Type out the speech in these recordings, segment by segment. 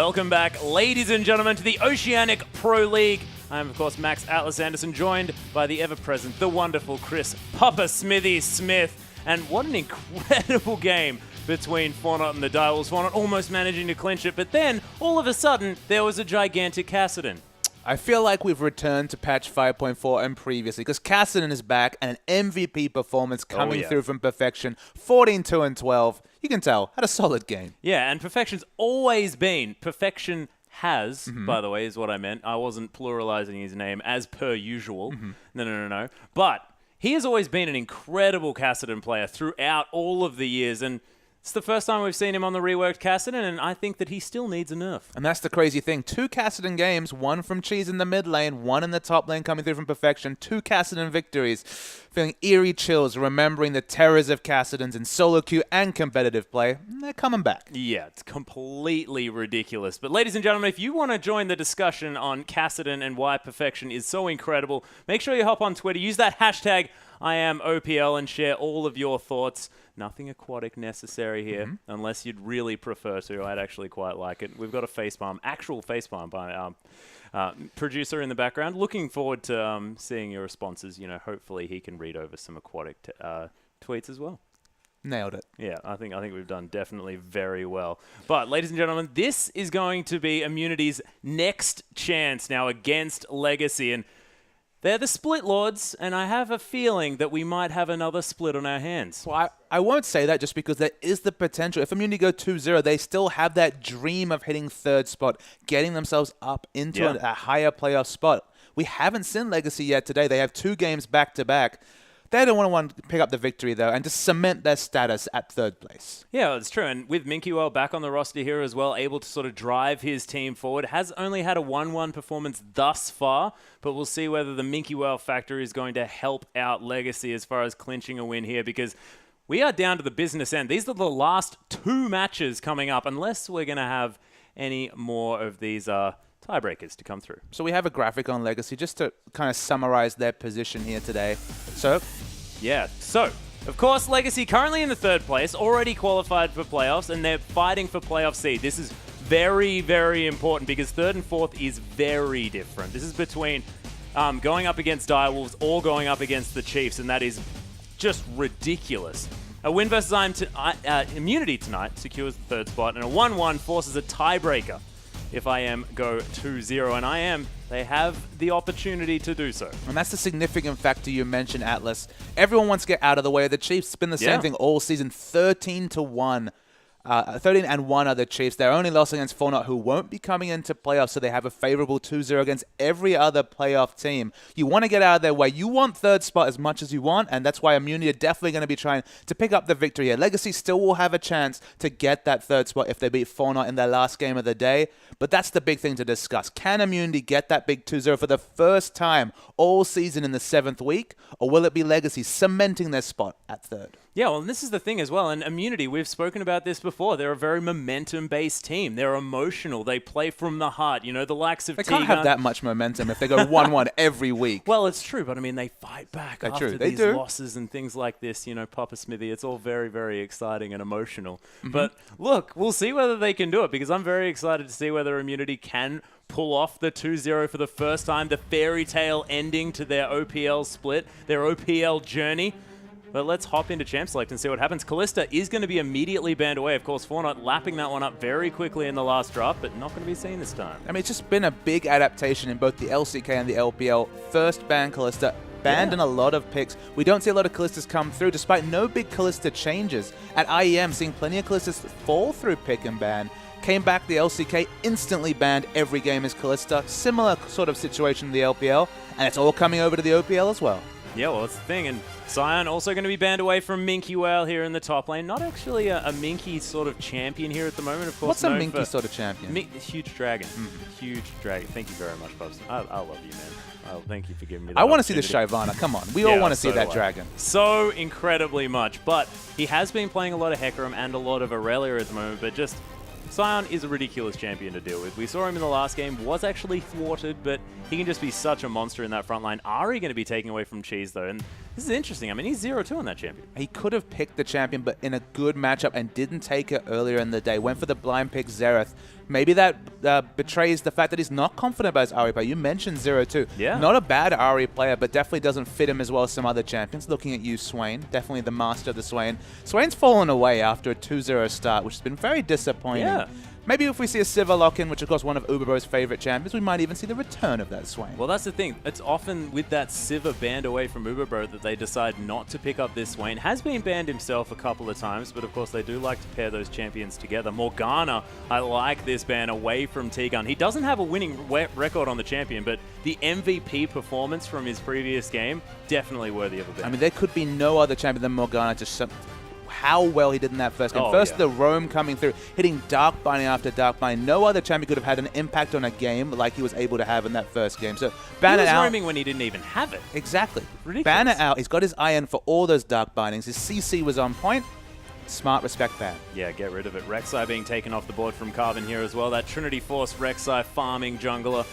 Welcome back, ladies and gentlemen, to the Oceanic Pro League. I am, of course, Max Atlas Anderson, joined by the ever-present, the wonderful Chris Papa Smithy Smith. And what an incredible game between Fornot and the Direwolves. Fornot almost managing to clinch it, but then, all of a sudden, there was a gigantic Kassadin. I feel like we've returned to patch 5.4 and previously, because Kassadin is back and an MVP performance coming through from Perfection. 14-2-12. You can tell, had a solid game. Yeah, and Perfection's always been. Perfection has, by the way, is what I meant. I wasn't pluralizing his name as per usual. No. But he has always been an incredible Kassadin player throughout all of the years, and it's the first time we've seen him on the reworked Kassadin, and I think that he still needs a nerf. And that's the crazy thing. 2 Kassadin games, one from Cheese in the mid lane, one in the top lane coming through from Perfection. 2 Kassadin victories. Feeling eerie chills, remembering the terrors of Kassadins in solo queue and competitive play. They're coming back. Yeah, it's completely ridiculous. But ladies and gentlemen, if you want to join the discussion on Kassadin and why Perfection is so incredible, make sure you hop on Twitter, use that hashtag #IamOPL and share all of your thoughts. Nothing aquatic necessary here, unless you'd really prefer to. I'd actually quite like it. We've got a facepalm, actual facepalm by producer in the background. Looking forward to seeing your responses. You know, hopefully he can read over some aquatic tweets as well. Nailed it. Yeah, I think we've done definitely very well. But, ladies and gentlemen, this is going to be Immunity's next chance now against Legacy. And they're the Split Lords, and I have a feeling that we might have another split on our hands. Well, I won't say that just because there is the potential. If Immunity go 2-0, they still have that dream of hitting 3rd spot, getting themselves up into a higher playoff spot. We haven't seen Legacy yet today. They have 2 games back-to-back. They don't want to pick up the victory, though, and just cement their status at 3rd place. Yeah, it's true. And with Minky back on the roster here as well, able to sort of drive his team forward, has only had a 1-1 performance thus far, but we'll see whether the Minky factor is going to help out Legacy as far as clinching a win here, because we are down to the business end. These are the last 2 matches coming up, unless we're going to have any more of these tiebreakers to come through. So we have a graphic on Legacy just to kind of summarize their position here today. So, of course, Legacy currently in the 3rd place, already qualified for playoffs, and they're fighting for playoff seed. This is very, very important because 3rd and 4th is very different. This is between going up against Direwolves or going up against the Chiefs, and that is just ridiculous. A win versus Immunity tonight secures the 3rd spot, and a 1-1 forces a tiebreaker if IM go 2-0, and they have the opportunity to do so. And that's the significant factor you mentioned, Atlas. Everyone wants to get out of the way of the Chiefs. It's been the same thing all season, 13-1. 13-1 are the Chiefs. Their only loss against Fornot, who won't be coming into playoffs, so they have a favorable 2-0 against every other playoff team. You want to get out of their way. You want 3rd spot as much as you want, and that's why Immunity are definitely going to be trying to pick up the victory here. Legacy still will have a chance to get that 3rd spot if they beat Fornot in their last game of the day, but that's the big thing to discuss. Can Immunity get that big 2-0 for the first time all season in the 7th week, or will it be Legacy cementing their spot at 3rd? Yeah, well, and this is the thing as well. And Immunity, we've spoken about this before. They're a very momentum-based team. They're emotional. They play from the heart. You know, the likes of They can't have that much momentum if they go 1-1 every week. Well, it's true, but I mean, they fight back after these losses and things like this. You know, Papa Smithy, it's all very, very exciting and emotional. But look, we'll see whether they can do it, because I'm very excited to see whether Immunity can pull off the 2-0 for the first time, the fairy tale ending to their OPL split, their OPL journey. But let's hop into Champ Select and see what happens. Callista is going to be immediately banned away. Of course, Fornot lapping that one up very quickly in the last draft, but not going to be seen this time. I mean, it's just been a big adaptation in both the LCK and the LPL. First ban Callista, banned in a lot of picks. We don't see a lot of Callistas come through, despite no big Callista changes. At IEM, seeing plenty of Callistas fall through pick and ban. Came back the LCK, instantly banned every game as Callista. Similar sort of situation in the LPL, and it's all coming over to the OPL as well. Yeah, well, that's the thing. And Sion also going to be banned away from Minky here in the top lane. Not actually a Minky sort of champion here at the moment, of course. What's a Minky sort of champion? Huge dragon. Huge dragon. Thank you very much, Bubs. I love you, man. Oh, thank you for giving me that. I want to see the Shyvana. Come on. We all want to see that dragon. So incredibly much. But he has been playing a lot of Hecarim and a lot of Aurelia at the moment, but just Sion is a ridiculous champion to deal with. We saw him in the last game, was actually thwarted, but he can just be such a monster in that front line. Ari going to be taking away from Cheese, though, and this is interesting. I mean, he's 0-2 on that champion. He could have picked the champion, but in a good matchup and didn't take it earlier in the day. Went for the blind pick Xerath. Maybe that betrays the fact that he's not confident about his Ari play. You mentioned 0-2. Yeah. Not a bad Ari player, but definitely doesn't fit him as well as some other champions. Looking at you, Swain. Definitely the master of the Swain. Swain's fallen away after a 2-0 start, which has been very disappointing. Yeah. Maybe if we see a Sivir lock-in, which of course one of Uberbro's favorite champions, we might even see the return of that Swain. Well, that's the thing. It's often with that Sivir banned away from Uberbro that they decide not to pick up this Swain. Has been banned himself a couple of times, but of course they do like to pair those champions together. Morgana, I like this ban away from T-Gun. He doesn't have a winning record on the champion, but the MVP performance from his previous game, definitely worthy of a ban. I mean, there could be no other champion than Morgana, just how well he did in that first game. The roam coming through, hitting Dark Binding after Dark Binding. No other champion could have had an impact on a game like he was able to have in that first game. So ban it out. He was roaming when he didn't even have it. Exactly. Ridiculous. Ban it out. He's got his eye in for all those Dark Bindings. His CC was on point. Smart, respect ban. Yeah, get rid of it. Rek'Sai being taken off the board from Carbon here as well. That Trinity Force Rek'Sai farming jungler.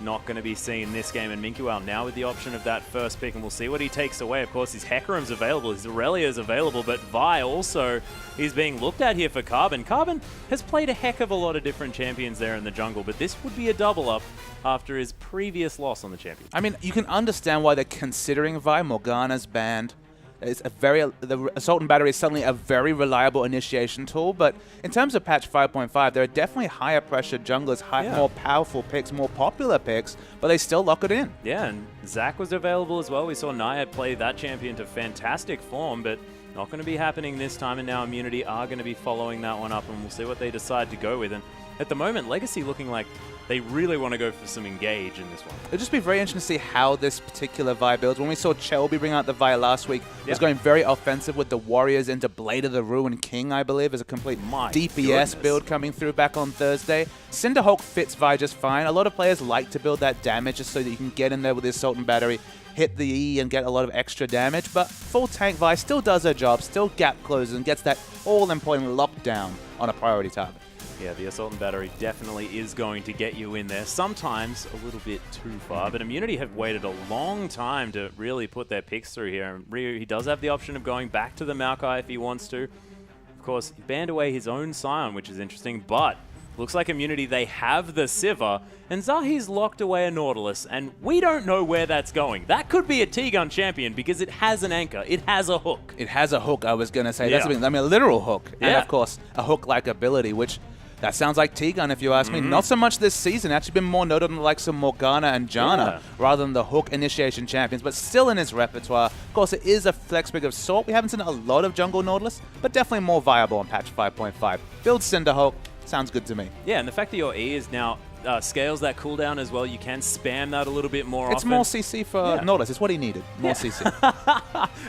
Not going to be seen this game, and Minkuel now with the option of that first pick, and we'll see what he takes away. Of course, his Hecarim's available, his Aurelia's available, but Vi also is being looked at here for Carbon. Carbon has played a heck of a lot of different champions there in the jungle, but this would be a double up after his previous loss on the champion. I mean, you can understand why they're considering Vi. Morgana's banned. The Assault and Battery is suddenly a very reliable initiation tool, but in terms of patch 5.5, there are definitely higher pressure junglers, more powerful picks, more popular picks, but they still lock it in. Yeah, and Zac was available as well. We saw Naiad play that champion to fantastic form, but not going to be happening this time, and now Immunity are going to be following that one up, and we'll see what they decide to go with. And at the moment, Legacy looking like they really want to go for some engage in this one. It'll just be very interesting to see how this particular Vi builds. When we saw Chelby bring out the Vi last week, it was going very offensive with the Warriors into Blade of the Ruin King, I believe, as a complete DPS build coming through back on Thursday. Cinderhulk fits Vi just fine. A lot of players like to build that damage just so that you can get in there with the Assault and Battery, hit the E and get a lot of extra damage, but full tank Vi still does her job, still gap closes and gets that all-important lockdown on a priority target. Yeah, the Assault and Battery definitely is going to get you in there. Sometimes a little bit too far, but Immunity have waited a long time to really put their picks through here. And Ryu, he does have the option of going back to the Maokai if he wants to. Of course, he banned away his own Scion, which is interesting, but looks like Immunity, they have the Sivir, and Zahi's locked away a Nautilus, and we don't know where that's going. That could be a T-Gun champion because it has an anchor. It has a hook. It has a hook, I was going to say. That's a literal hook. Yeah. And, of course, a hook-like ability, which that sounds like T-Gun, if you ask me. Not so much this season. Actually been more noted on the likes of Morgana and Janna rather than the hook initiation champions, but still in his repertoire. Of course, it is a flex pick of sort. We haven't seen a lot of jungle Nautilus, but definitely more viable on patch 5.5. Build Cinderhulk. Sounds good to me. Yeah, and the fact that your E is now scales that cooldown as well, you can spam that a little bit more It's often. more CC for Nautilus. It's what he needed. More CC.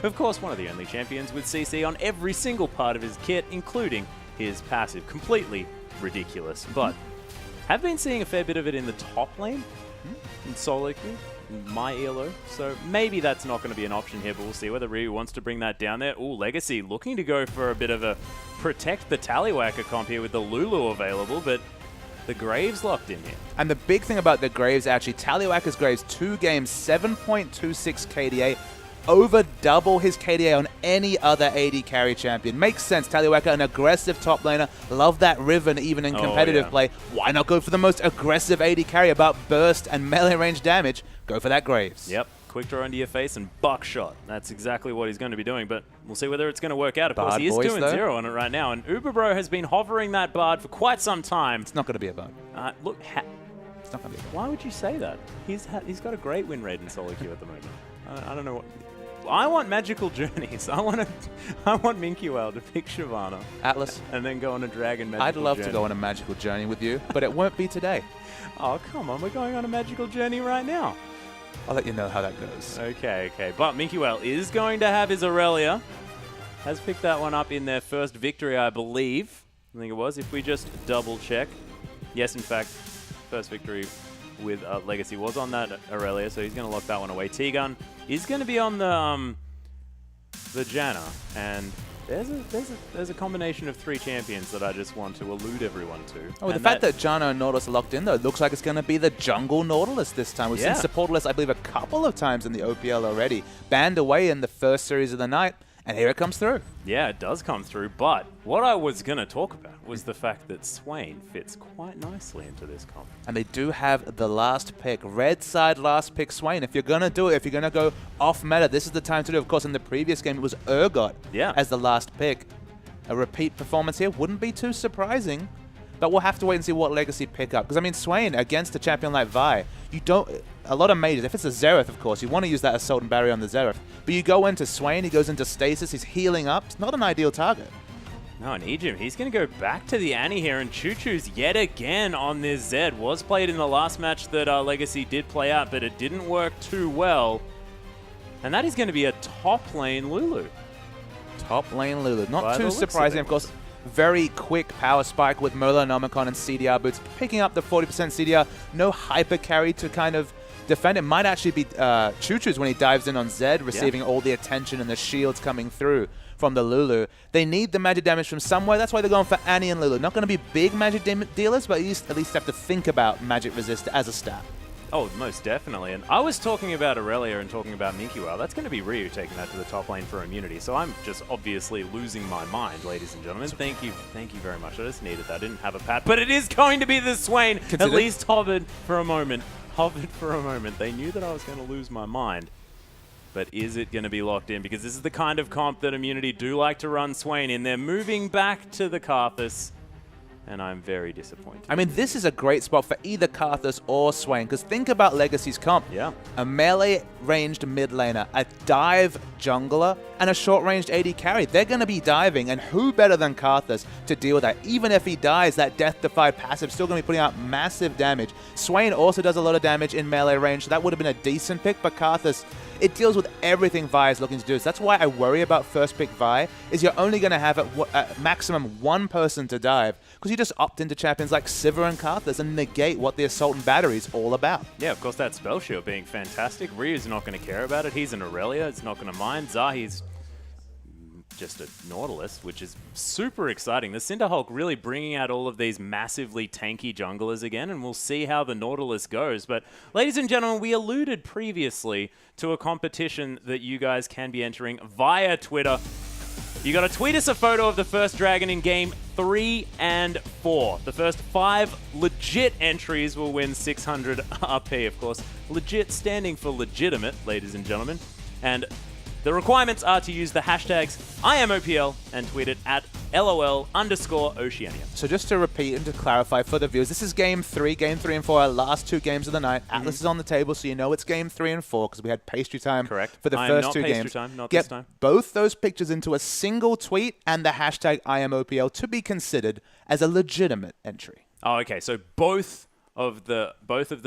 Of course, one of the only champions with CC on every single part of his kit, including his passive. Completely ridiculous, but have been seeing a fair bit of it in the top lane in solo queue, in my ELO, so maybe that's not going to be an option here, but we'll see whether Ryu wants to bring that down there. Ooh, Legacy looking to go for a bit of a protect the Tallywhacker comp here with the Lulu available, but the Graves locked in here. And the big thing about the Graves, actually, Tallywhacker's Graves, 2 games, 7.26 KDA, over double his KDA on any other AD carry champion. Makes sense. Tallywhacker, an aggressive top laner. Love that Riven even in competitive play. Why not go for the most aggressive AD carry about burst and melee range damage? Go for that Graves. Yep. Quick draw into your face and buckshot. That's exactly what he's going to be doing, but we'll see whether it's going to work out. Of course, he is 2-0 on it right now, and Uberbro has been hovering that Bard for quite some time. It's not going to be a Bard. Look, it's not going to be a Bard. Why would you say that? He's got a great win rate in solo queue at the moment. I don't know what... I want magical journeys. I want Minkuel to pick Shyvana. Atlas. And then go on a dragon magical journey. I'd love to go on a magical journey with you, but it won't be today. Oh, come on. We're going on a magical journey right now. I'll let you know how that goes. Okay. But Minkuel is going to have his Aurelia. Has picked that one up in their first victory, I believe. I think it was. If we just double check. Yes, in fact, first victory with Legacy was on that Aurelia, so he's going to lock that one away. T-Gun is going to be on the Janna, and there's a combination of 3 champions that I just want to allude everyone to. Oh, the fact that Jano and Nautilus are locked in, though, it looks like it's going to be the jungle Nautilus this time. We've seen Supportless, I believe, a couple of times in the OPL already. Banned away in the first series of the night, and here it comes through. Yeah, it does come through, but what I was going to talk about was the fact that Swain fits quite nicely into this comp. And they do have the last pick. Red side last pick Swain. If you're going to do it, if you're going to go off meta, this is the time to do it. Of course, in the previous game, it was Urgot as the last pick. A repeat performance here wouldn't be too surprising, but we'll have to wait and see what Legacy pick up. Because, I mean, Swain, against a champion like Vi, you don't... A lot of mages, if it's a Xerath, of course, you want to use that Assault and Barrier on the Xerath. But you go into Swain, he goes into Stasis, he's healing up. It's not an ideal target. No, and Egypt, he's going to go back to the Annie here, and Choo Choo's yet again on this Zed. Was played in the last match that Legacy did play out, but it didn't work too well. And that is going to be a top lane Lulu. Top lane Lulu. Not too surprising, of course. Very quick power spike with Molanomicon and CDR boots, picking up the 40% CDR. No hyper carry to kind of defend. It might actually be Choo Choo's when he dives in on Zed, receiving all the attention and the shields coming through from the Lulu. They need the magic damage from somewhere. That's why they're going for Annie and Lulu. Not going to be big magic dealers, but at least have to think about magic resist as a stat. Oh, most definitely. And I was talking about Aurelia and talking about Minky Wow. That's going to be Ryu taking that to the top lane for immunity. So I'm just obviously losing my mind, ladies and gentlemen. Thank you very much. I just needed that. I didn't have a pat, but it is going to be the Swain. At least hovered for a moment. They knew that I was going to lose my mind. But is it going to be locked in? Because this is the kind of comp that Immunity do like to run Swain in. They're moving back to the Karthus, and I'm very disappointed. I mean, this is a great spot for either Karthus or Swain, because think about Legacy's comp. Yeah. A melee-ranged mid laner, a dive jungler, and a short-ranged AD carry. They're going to be diving, and who better than Karthus to deal with that? Even if he dies, that Death-Defy passive still going to be putting out massive damage. Swain also does a lot of damage in melee range, so that would have been a decent pick, but Karthus, it deals with everything Vi is looking to do. So that's why I worry about first pick Vi, is you're only going to have at maximum one person to dive, because you just opt into champions like Sivir and Karthus and negate what the Assault and Battery is all about. Yeah, of course, that spell shield being fantastic. Ryu's not going to care about it. He's an Aurelia. It's not going to mind. Zahi's just a Nautilus, which is super exciting. The Cinderhulk really bringing out all of these massively tanky junglers again, and we'll see how the Nautilus goes. But ladies and gentlemen, we alluded previously to a competition that you guys can be entering via Twitter. You got to tweet us a photo of the first dragon in game 3 and 4. The first 5 legit entries will win 600 RP, of course. Legit standing for legitimate, ladies and gentlemen. And the requirements are to use the hashtags IamOPL and tweet it at LOL_Oceania. So just to repeat and to clarify for the viewers, this is game 3 and 4, our last 2 games of the night. Atlas is on the table, so you know it's game 3 and 4 because we had pastry time for the first 2 games. Not Get this time. both those pictures into a single tweet and the hashtag IamOPL to be considered as a legitimate entry. Oh, okay. So both of the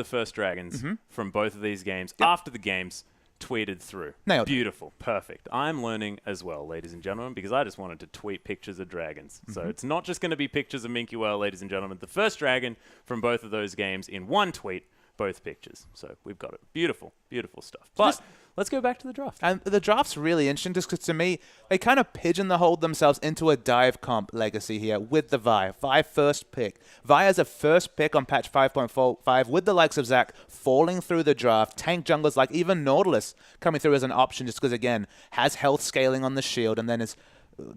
first dragons from both of these games after the games tweeted through. Nailed it. Beautiful. Perfect. I'm learning as well, ladies and gentlemen, because I just wanted to tweet pictures of dragons. So it's not just going to be pictures of Minky Well, ladies and gentlemen. The first dragon from both of those games in one tweet, both pictures. So we've got it. Beautiful. Beautiful stuff. But let's go back to the draft. And the draft's really interesting just because to me, they kind of pigeonholed themselves into a dive comp legacy here with the Vi. Vi first pick. Vi has a first pick on patch 5.45 with the likes of Zach falling through the draft. Tank junglers like even Nautilus coming through as an option just because, again, has health scaling on the shield and then is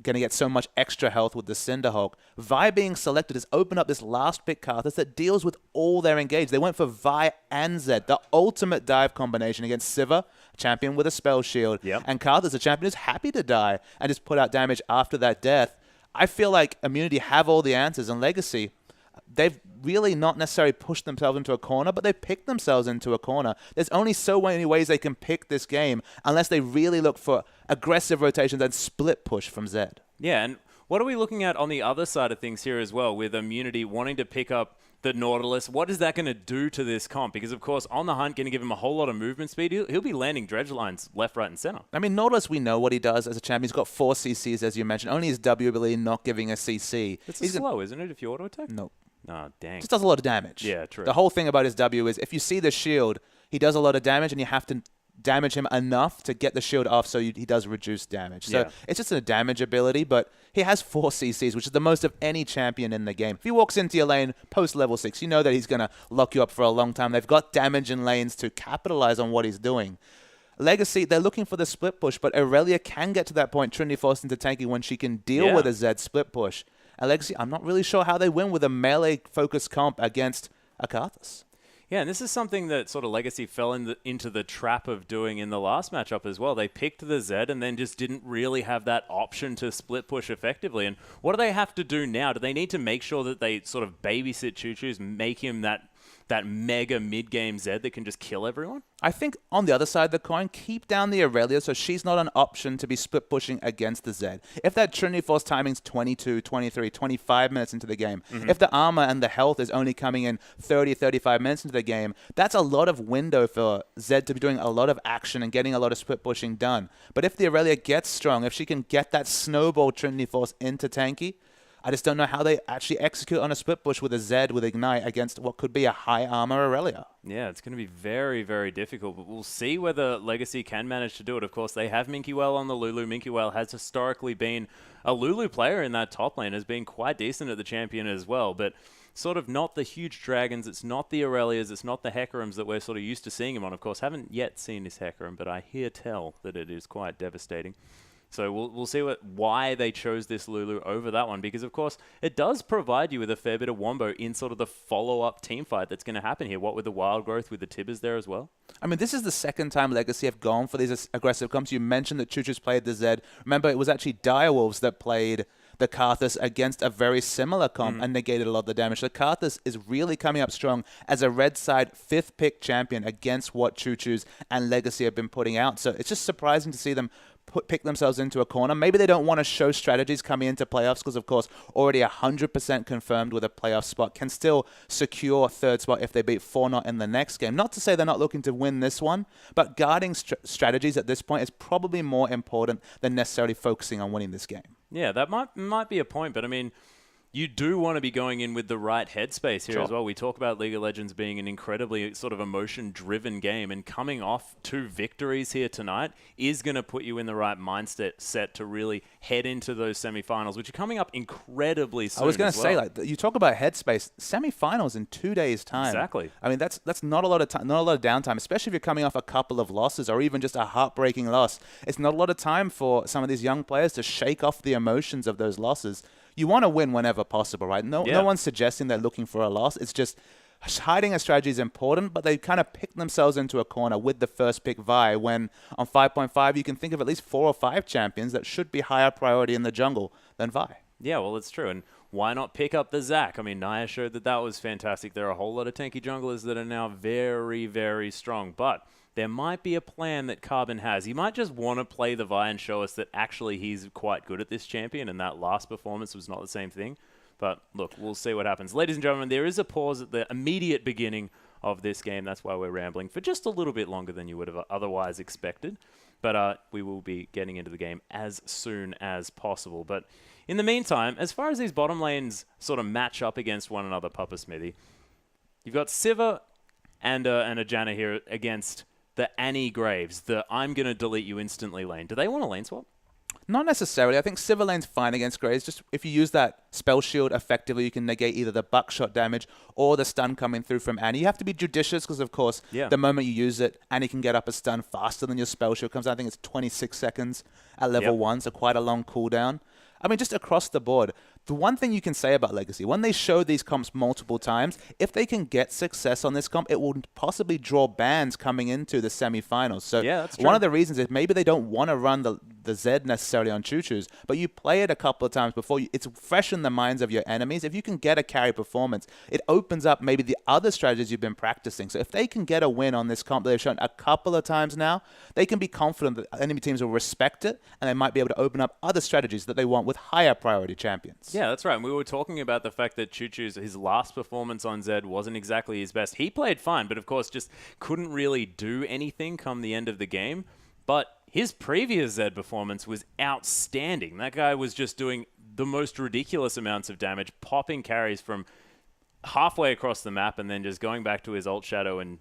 going to get so much extra health with the Cinderhulk. Vi being selected has opened up this last pick Karthus that deals with all their engage. They went for Vi and Zed, the ultimate dive combination against Sivir, a champion with a spell shield, and Karthus, a champion who's happy to die and just put out damage after that death. I feel like Immunity have all the answers, and Legacy, they've really not necessarily pushed themselves into a corner, but they picked themselves into a corner. There's only so many ways they can pick this game unless they really look for aggressive rotations and split push from Zed. Yeah, and what are we looking at on the other side of things here as well, with Immunity wanting to pick up the Nautilus? What is that going to do to this comp? Because, of course, on the hunt, going to give him a whole lot of movement speed. He'll be landing dredge lines left, right, and center. I mean, Nautilus, we know what he does as a champion. He's got 4 CCs, as you mentioned. Only his W ability not giving a CC. It's slow, isn't it, if you auto-attack? Nope. Oh, dang. Just does a lot of damage. Yeah, true. The whole thing about his W is if you see the shield, he does a lot of damage and you have to damage him enough to get the shield off so he does reduce damage. So Yeah. it's just a damage ability, but he has 4 CCs, which is the most of any champion in the game. If he walks into your lane post level 6, you know that he's going to lock you up for a long time. They've got damage in lanes to capitalize on what he's doing. Legacy, they're looking for the split push, but Aurelia can get to that point, Trinity forced into tanking, when she can deal with a Zed split push. And Legacy, I'm not really sure how they win with a melee-focused comp against a Karthus. Yeah, and this is something that sort of Legacy fell into the trap of doing in the last matchup as well. They picked the Zed and then just didn't really have that option to split push effectively. And what do they have to do now? Do they need to make sure that they sort of babysit Choo-Choo's, make him that mega mid-game Zed that can just kill everyone? I think on the other side of the coin, keep down the Aurelia so she's not an option to be split pushing against the Zed. If that Trinity Force timing's 22, 23, 25 minutes into the game, if the armor and the health is only coming in 30, 35 minutes into the game, that's a lot of window for Zed to be doing a lot of action and getting a lot of split pushing done. But if the Aurelia gets strong, if she can get that snowball Trinity Force into tanky, I just don't know how they actually execute on a split push with a Zed with Ignite against what could be a high armor Aurelia. Yeah, it's going to be very, very difficult, but we'll see whether Legacy can manage to do it. Of course, they have Minky Well on the Lulu. Minky Well has historically been a Lulu player in that top lane, has been quite decent at the champion as well, but sort of not the huge dragons, it's not the Aurelias, it's not the Hecarims that we're sort of used to seeing him on. Of course, haven't yet seen this Hecarim, but I hear tell that it is quite devastating. So we'll see why they chose this Lulu over that one, because, of course, it does provide you with a fair bit of wombo in sort of the follow-up team fight that's going to happen here. What with the Wild Growth, with the Tibbers there as well? I mean, this is the second time Legacy have gone for these aggressive comps. You mentioned that Choo-Choo's played the Zed. Remember, it was actually Direwolves that played the Karthus against a very similar comp and negated a lot of the damage. The Karthus is really coming up strong as a red side 5th pick champion against what Choo-Choo's and Legacy have been putting out. So it's just surprising to see them pick themselves into a corner. Maybe they don't want to show strategies coming into playoffs because, of course, already 100% confirmed with a playoff spot, can still secure 3rd spot if they beat 4-0 in the next game. Not to say they're not looking to win this one, but guarding strategies at this point is probably more important than necessarily focusing on winning this game. Yeah, that might be a point, but I mean, you do want to be going in with the right headspace here as well. We talk about League of Legends being an incredibly sort of emotion-driven game, and coming off 2 victories here tonight is going to put you in the right mindset to really head into those semifinals, which are coming up incredibly soon. I was going to say, like, you talk about headspace, semifinals in 2 days' time. Exactly. I mean, that's not a lot of time, not a lot of downtime, especially if you're coming off a couple of losses or even just a heartbreaking loss. It's not a lot of time for some of these young players to shake off the emotions of those losses. You want to win whenever possible, right? No one's suggesting they're looking for a loss. It's just hiding a strategy is important, but they kind of pick themselves into a corner with the first pick Vi, when on 5.5 you can think of at least 4 or 5 champions that should be higher priority in the jungle than Vi. Yeah, well, it's true. And why not pick up the Zac? I mean, Naya showed that was fantastic. There are a whole lot of tanky junglers that are now very, very strong, but there might be a plan that Carbon has. He might just want to play the Vi and show us that actually he's quite good at this champion, and that last performance was not the same thing. But look, we'll see what happens. Ladies and gentlemen, there is a pause at the immediate beginning of this game. That's why we're rambling for just a little bit longer than you would have otherwise expected. But we will be getting into the game as soon as possible. But in the meantime, as far as these bottom lanes sort of match up against one another, Papa Smithy, you've got Siva and a Janna here against the Annie Graves, the I'm going to delete you instantly lane. Do they want a lane swap? Not necessarily. I think Siva lane's fine against Graves. Just if you use that spell shield effectively, you can negate either the buckshot damage or the stun coming through from Annie. You have to be judicious because, of course, the moment you use it, Annie can get up a stun faster than your spell shield comes out. I think it's 26 seconds at level 1, so quite a long cooldown. I mean, just across the board, the one thing you can say about Legacy, when they show these comps multiple times, if they can get success on this comp, it will possibly draw bans coming into the semifinals. So that's true. One of the reasons is maybe they don't want to run the Zed necessarily on Choo-Choo's, but you play it a couple of times before. It's fresh in the minds of your enemies. If you can get a carry performance, it opens up maybe the other strategies you've been practicing. So if they can get a win on this comp that they've shown a couple of times now, they can be confident that enemy teams will respect it, and they might be able to open up other strategies that they want with higher priority champions. Yeah, that's right. And we were talking about the fact that Choo-Choo's, his last performance on Zed wasn't exactly his best. He played fine, but of course just couldn't really do anything come the end of the game. But his previous Zed performance was outstanding. That guy was just doing the most ridiculous amounts of damage, popping carries from halfway across the map and then just going back to his ult shadow and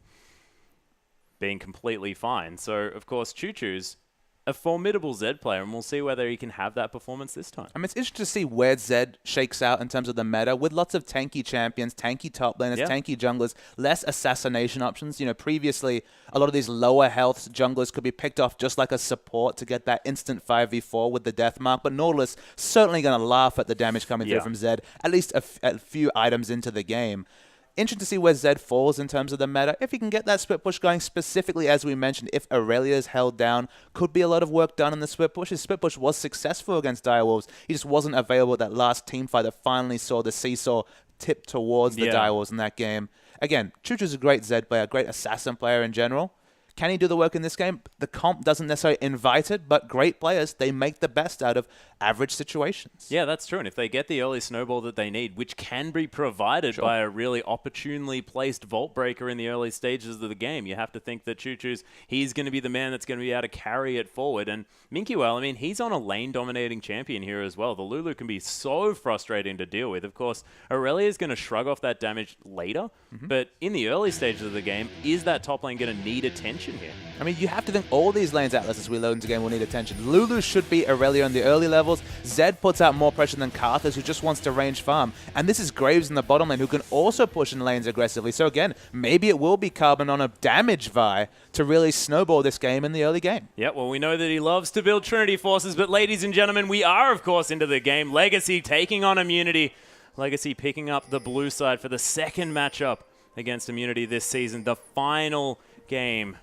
being completely fine. So, of course, Choo Choo's a formidable Zed player, and we'll see whether he can have that performance this time. I mean, it's interesting to see where Zed shakes out in terms of the meta, with lots of tanky champions, tanky top laners, tanky junglers, less assassination options. You know, previously, a lot of these lower health junglers could be picked off just like a support to get that instant 5v4 with the death mark, but Nautilus certainly going to laugh at the damage coming through from Zed, at least a few items into the game. Interesting to see where Zed falls in terms of the meta. If he can get that split push going, specifically, as we mentioned, if Aurelia is held down, could be a lot of work done in the split push. His split push was successful against Direwolves. He just wasn't available at that last team fight that finally saw the seesaw tip towards the Direwolves in that game. Again, Choo Choo's a great Zed player, a great assassin player in general. Can he do the work in this game? The comp doesn't necessarily invite it, but great players, they make the best out of average situations. Yeah, that's true. And if they get the early snowball that they need, which can be provided by a really opportunely placed Vault Breaker in the early stages of the game, you have to think that Choo Choo's, he's going to be the man that's going to be able to carry it forward. And Minkwell, I mean, he's on a lane-dominating champion here as well. The Lulu can be so frustrating to deal with. Of course, Aurelia is going to shrug off that damage later, but in the early stages of the game, is that top lane going to need attention here? I mean, you have to think all these lanes, Atlas, as we load into game, will need attention. Lulu should beat Aurelia in the early levels. Zed puts out more pressure than Karthus, who just wants to range farm. And this is Graves in the bottom lane, who can also push in lanes aggressively. So again, maybe it will be Carbon on a damage Vi to really snowball this game in the early game. Yeah, well, we know that he loves to build Trinity Forces, but ladies and gentlemen, we are, of course, into the game. Legacy taking on Immunity. Legacy picking up the blue side for the second matchup against Immunity this season. The final game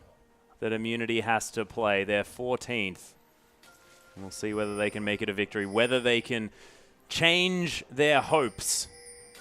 that Immunity has to play, their 14th. And we'll see whether they can make it a victory, whether they can change their hopes,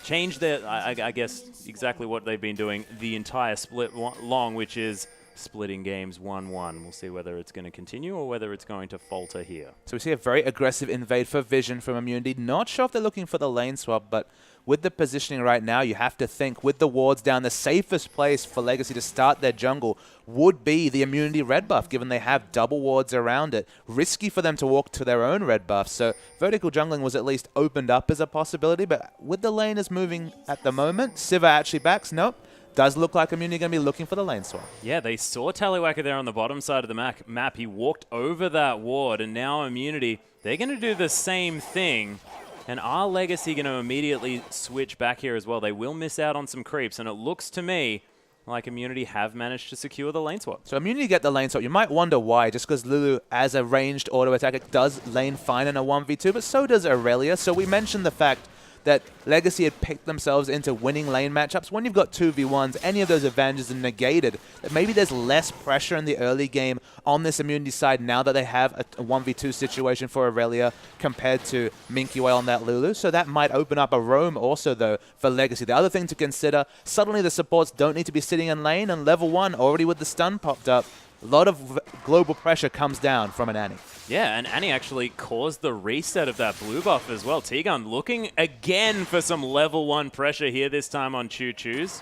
change their, I guess, exactly what they've been doing the entire split long, which is splitting games 1-1. We'll see whether it's going to continue or whether it's going to falter here. So we see a very aggressive invade for Vision from Immunity. Not sure if they're looking for the lane swap, but with the positioning right now, you have to think with the wards down, the safest place for Legacy to start their jungle would be the Immunity red buff, given they have double wards around it. Risky for them to walk to their own red buff, so vertical jungling was at least opened up as a possibility, but with the laners moving at the moment, Siva actually backs, nope. Does look like Immunity going to be looking for the lane swap. Yeah, they saw Tallywacker there on the bottom side of the map. He walked over that ward, and now Immunity, they're going to do the same thing. And are Legacy going to immediately switch back here as well? They will miss out on some creeps, and it looks to me like Immunity have managed to secure the lane swap. So Immunity get the lane swap. You might wonder why, just because Lulu, as a ranged auto attacker, does lane fine in a 1v2, but so does Aurelia. So we mentioned the fact that Legacy had picked themselves into winning lane matchups. When you've got 2v1s, any of those advantages are negated. That maybe there's less pressure in the early game on this Immunity side now that they have a 1v2 situation for Aurelia compared to Minkwell on that Lulu. So that might open up a roam also, though, for Legacy. The other thing to consider, suddenly the supports don't need to be sitting in lane, and level 1, already with the stun popped up, a lot of global pressure comes down from an Annie. Yeah, and Annie actually caused the reset of that blue buff as well. T-Gun looking again for some level 1 pressure here, this time on Choo Choo's.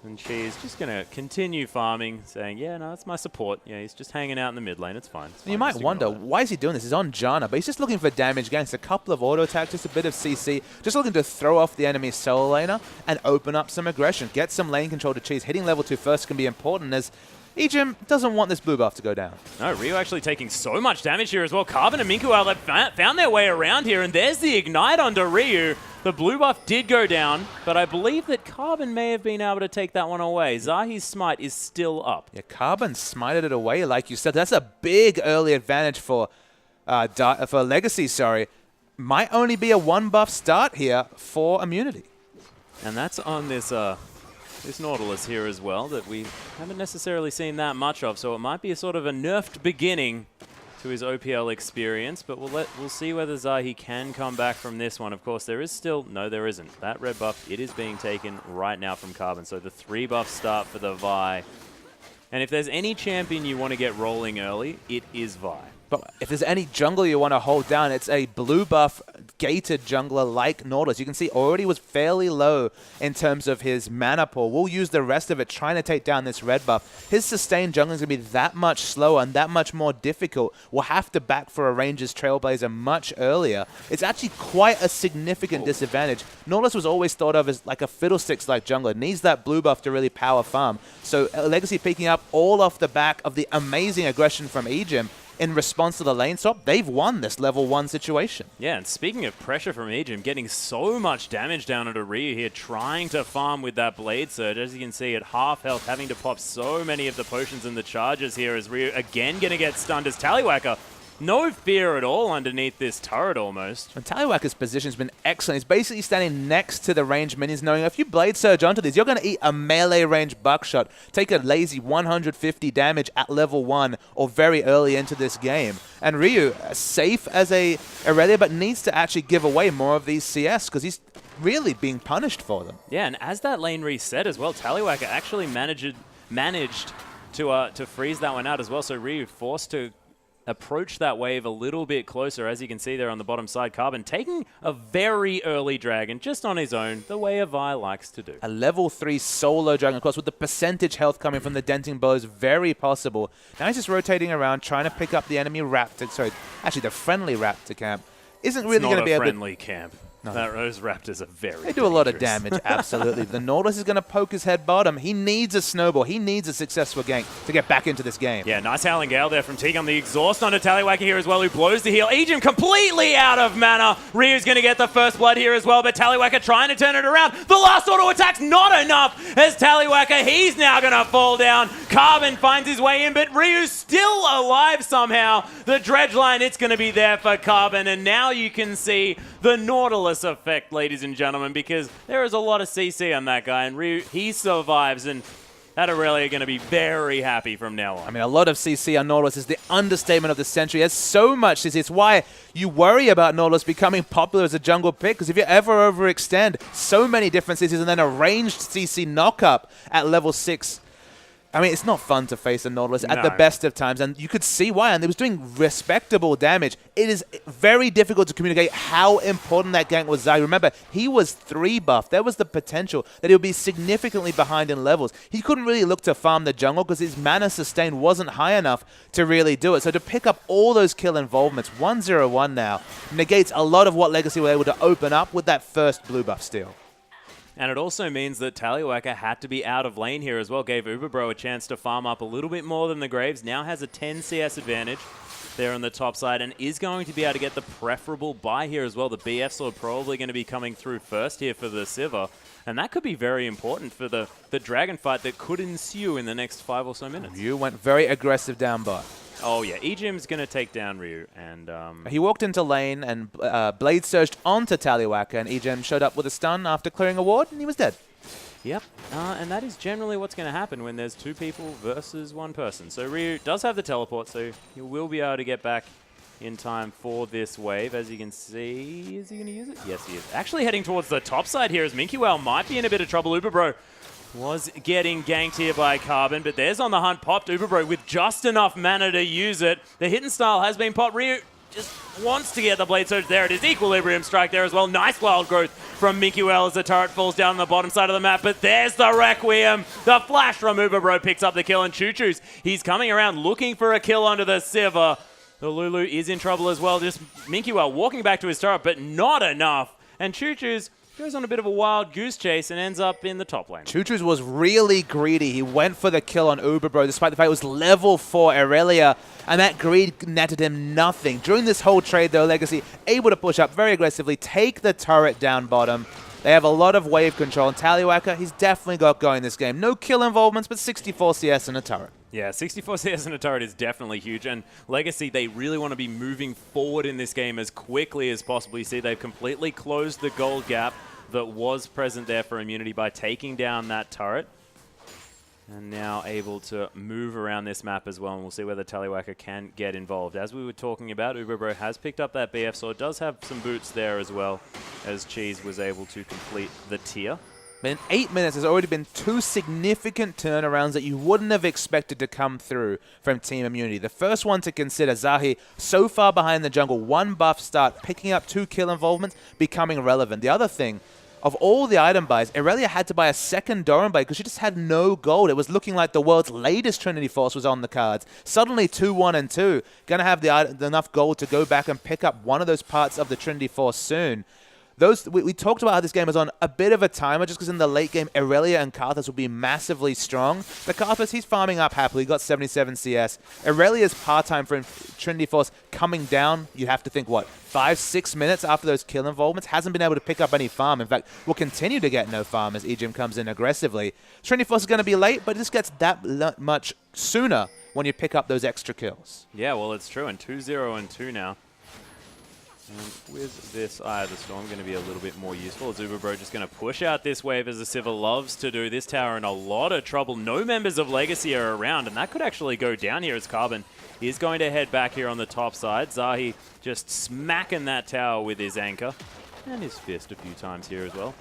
And she's just going to continue farming, saying, yeah, no, that's my support. Yeah, he's just hanging out in the mid lane. It's fine. It's fine. You might wonder, why is he doing this? He's on Janna, but he's just looking for damage against a couple of auto attacks, just a bit of CC, just looking to throw off the enemy's solo laner and open up some aggression, get some lane control to cheese. Hitting level 2 first can be important, as Ejim doesn't want this blue buff to go down. No, Ryu actually taking so much damage here as well. Carbon and Minkwell found their way around here, and there's the Ignite onto Ryu. The blue buff did go down, but I believe that Carbon may have been able to take that one away. Zahi's smite is still up. Yeah, Carbon smited it away, like you said. That's a big early advantage for Legacy, sorry. Might only be a 1 buff start here for Immunity. And that's on this Nautilus here as well that we haven't necessarily seen that much of, so it might be a sort of a nerfed beginning to his OPL experience, but we'll see whether Zahi can come back from this one. Of course, there is still... No, there isn't. That red buff, it is being taken right now from Carbon, so the 3 buff start for the Vi. And if there's any champion you want to get rolling early, it is Vi. But if there's any jungler you want to hold down, it's a blue buff gated jungler like Nautilus. You can see already was fairly low in terms of his mana pool. We'll use the rest of it trying to take down this red buff. His sustained jungler is going to be that much slower and that much more difficult. We'll have to back for a Ranger's Trailblazer much earlier. It's actually quite a significant disadvantage. Nautilus was always thought of as like a fiddlesticks-like jungler. Needs that blue buff to really power farm. So Legacy picking up all off the back of the amazing aggression from Ejim. In response to the lane swap, they've won this level 1 situation. Yeah, and speaking of pressure from Ejim, getting so much damage down onto Ryu here, trying to farm with that Blade Surge. As you can see, at half health, having to pop so many of the potions and the charges here as Ryu again going to get stunned as Tallywhacker. No fear at all underneath this turret almost. And Tallywhacker's position's been excellent. He's basically standing next to the ranged minions, knowing if you Blade Surge onto these, you're going to eat a melee range buckshot, take a lazy 150 damage at level 1 or very early into this game. And Ryu, safe as a Aurelia, but needs to actually give away more of these CS because he's really being punished for them. Yeah, and as that lane reset as well, Tallywhacker actually managed to freeze that one out as well. So Ryu forced to approach that wave a little bit closer, as you can see there on the bottom side. Carbon taking a very early dragon just on his own, the way a Vi likes to do. A level 3 solo dragon, of course, with the percentage health coming from the denting blows, very possible. Now he's just rotating around, trying to pick up the enemy raptor, sorry, actually the friendly raptor camp. Isn't really going to be able to... friendly camp. No. Those raptors are very They do a lot of damage, absolutely. The Nautilus is going to poke his head bottom. He needs a snowball. He needs a successful gank to get back into this game. Yeah, nice Howling Gale there from Teague on the exhaust onto Tallywhacker here as well, who blows the heal. Ejim completely out of mana. Ryu's going to get the first blood here as well, but Tallywhacker trying to turn it around. The last auto attack's not enough as Tallywhacker, he's now going to fall down. Carbon finds his way in, but Ryu's still alive somehow. The dredge line, it's going to be there for Carbon, and now you can see the Nautilus effect, ladies and gentlemen, because there is a lot of CC on that guy, and Ryu, he survives, and that Aurelia are going to be very happy from now on. I mean, a lot of CC on Nautilus is the understatement of the century. There's so much CC. It's why you worry about Nautilus becoming popular as a jungle pick, because if you ever overextend so many different CCs and then a ranged CC knock-up at level 6, I mean, it's not fun to face a Nautilus at the best of times, and you could see why, and it was doing respectable damage. It is very difficult to communicate how important that gank was. Zai, remember, he was 3 buff. There was the potential that he would be significantly behind in levels. He couldn't really look to farm the jungle because his mana sustain wasn't high enough to really do it. So to pick up all those kill involvements, 1-0-1 now, negates a lot of what Legacy were able to open up with that first blue buff steal. And it also means that Tallywhacker had to be out of lane here as well. Gave Uberbro a chance to farm up a little bit more than the Graves. Now has a 10 CS advantage there on the top side and is going to be able to get the preferable buy here as well. The BF Sword probably going to be coming through first here for the Sivir. And that could be very important for the dragon fight that could ensue in the next 5 or so minutes. You went very aggressive down bot. Oh, yeah. Ejim's going to take down Ryu. And he walked into lane and Blade surged onto Tallywhacker, and Ejim showed up with a stun after clearing a ward, and he was dead. Yep. And that is generally what's going to happen when there's 2 people versus 1 person. So Ryu does have the teleport, so he will be able to get back in time for this wave. As you can see, is he going to use it? Yes, he is. Actually heading towards the top side here as Minky Well might be in a bit of trouble. Uberbro was getting ganked here by Carbon, but there's on the hunt popped Uberbro with just enough mana to use it. The hidden style has been popped. Ryu just wants to get the Blade Surge. There it is. Equilibrium Strike there as well. Nice wild growth from Minky Well as the turret falls down on the bottom side of the map, but there's the Requiem. The flash from Uberbro picks up the kill, and Choo Choo's, he's coming around looking for a kill onto the Sivir. The Lulu is in trouble as well. Just Minky Well walking back to his turret, but not enough. And Choo Choo's goes on a bit of a wild goose chase and ends up in the top lane. Choo Choo's was really greedy. He went for the kill on Uberbro, despite the fact it was level 4 Aurelia, and that greed netted him nothing. During this whole trade, though, Legacy able to push up very aggressively, take the turret down bottom. They have a lot of wave control, and Tallywhacker, he's definitely got going this game. No kill involvements, but 64 CS and a turret. Yeah, 64 CS and a turret is definitely huge, and Legacy, they really want to be moving forward in this game as quickly as possible. You see, they've completely closed the gold gap that was present there for immunity by taking down that turret, and now able to move around this map as well, and we'll see whether Tallywhacker can get involved. As we were talking about, Uberbro has picked up that BF Sword, does have some boots there as well, as Cheese was able to complete the tier. But in 8 minutes, there's already been 2 significant turnarounds that you wouldn't have expected to come through from Team Immunity. The first one to consider, Zahi, so far behind the jungle, 1 buff start, picking up 2 kill involvements, becoming relevant. The other thing, of all the item buys, Irelia had to buy a second Doran blade because she just had no gold. It was looking like the world's latest Trinity Force was on the cards. Suddenly 2-1 and 2, going to have enough gold to go back and pick up one of those parts of the Trinity Force soon. We talked about how this game was on a bit of a timer just because in the late game, Irelia and Karthus will be massively strong. The Karthus, he's farming up happily. He got 77 CS. Irelia's part-time for Trinity Force coming down, you have to think, what, 5-6 minutes after those kill involvements? Hasn't been able to pick up any farm. In fact, will continue to get no farm as Ejim comes in aggressively. Trinity Force is going to be late, but it just gets that much sooner when you pick up those extra kills. Yeah, well, it's true. And 2-0 and 2 now. And with this Eye of the Storm going to be a little bit more useful. Zubabro just going to push out this wave as the Sivir loves to do. This tower in a lot of trouble. No members of Legacy are around, and that could actually go down here as Carbon is going to head back here on the top side. Zahi just smacking that tower with his anchor and his fist a few times here as well.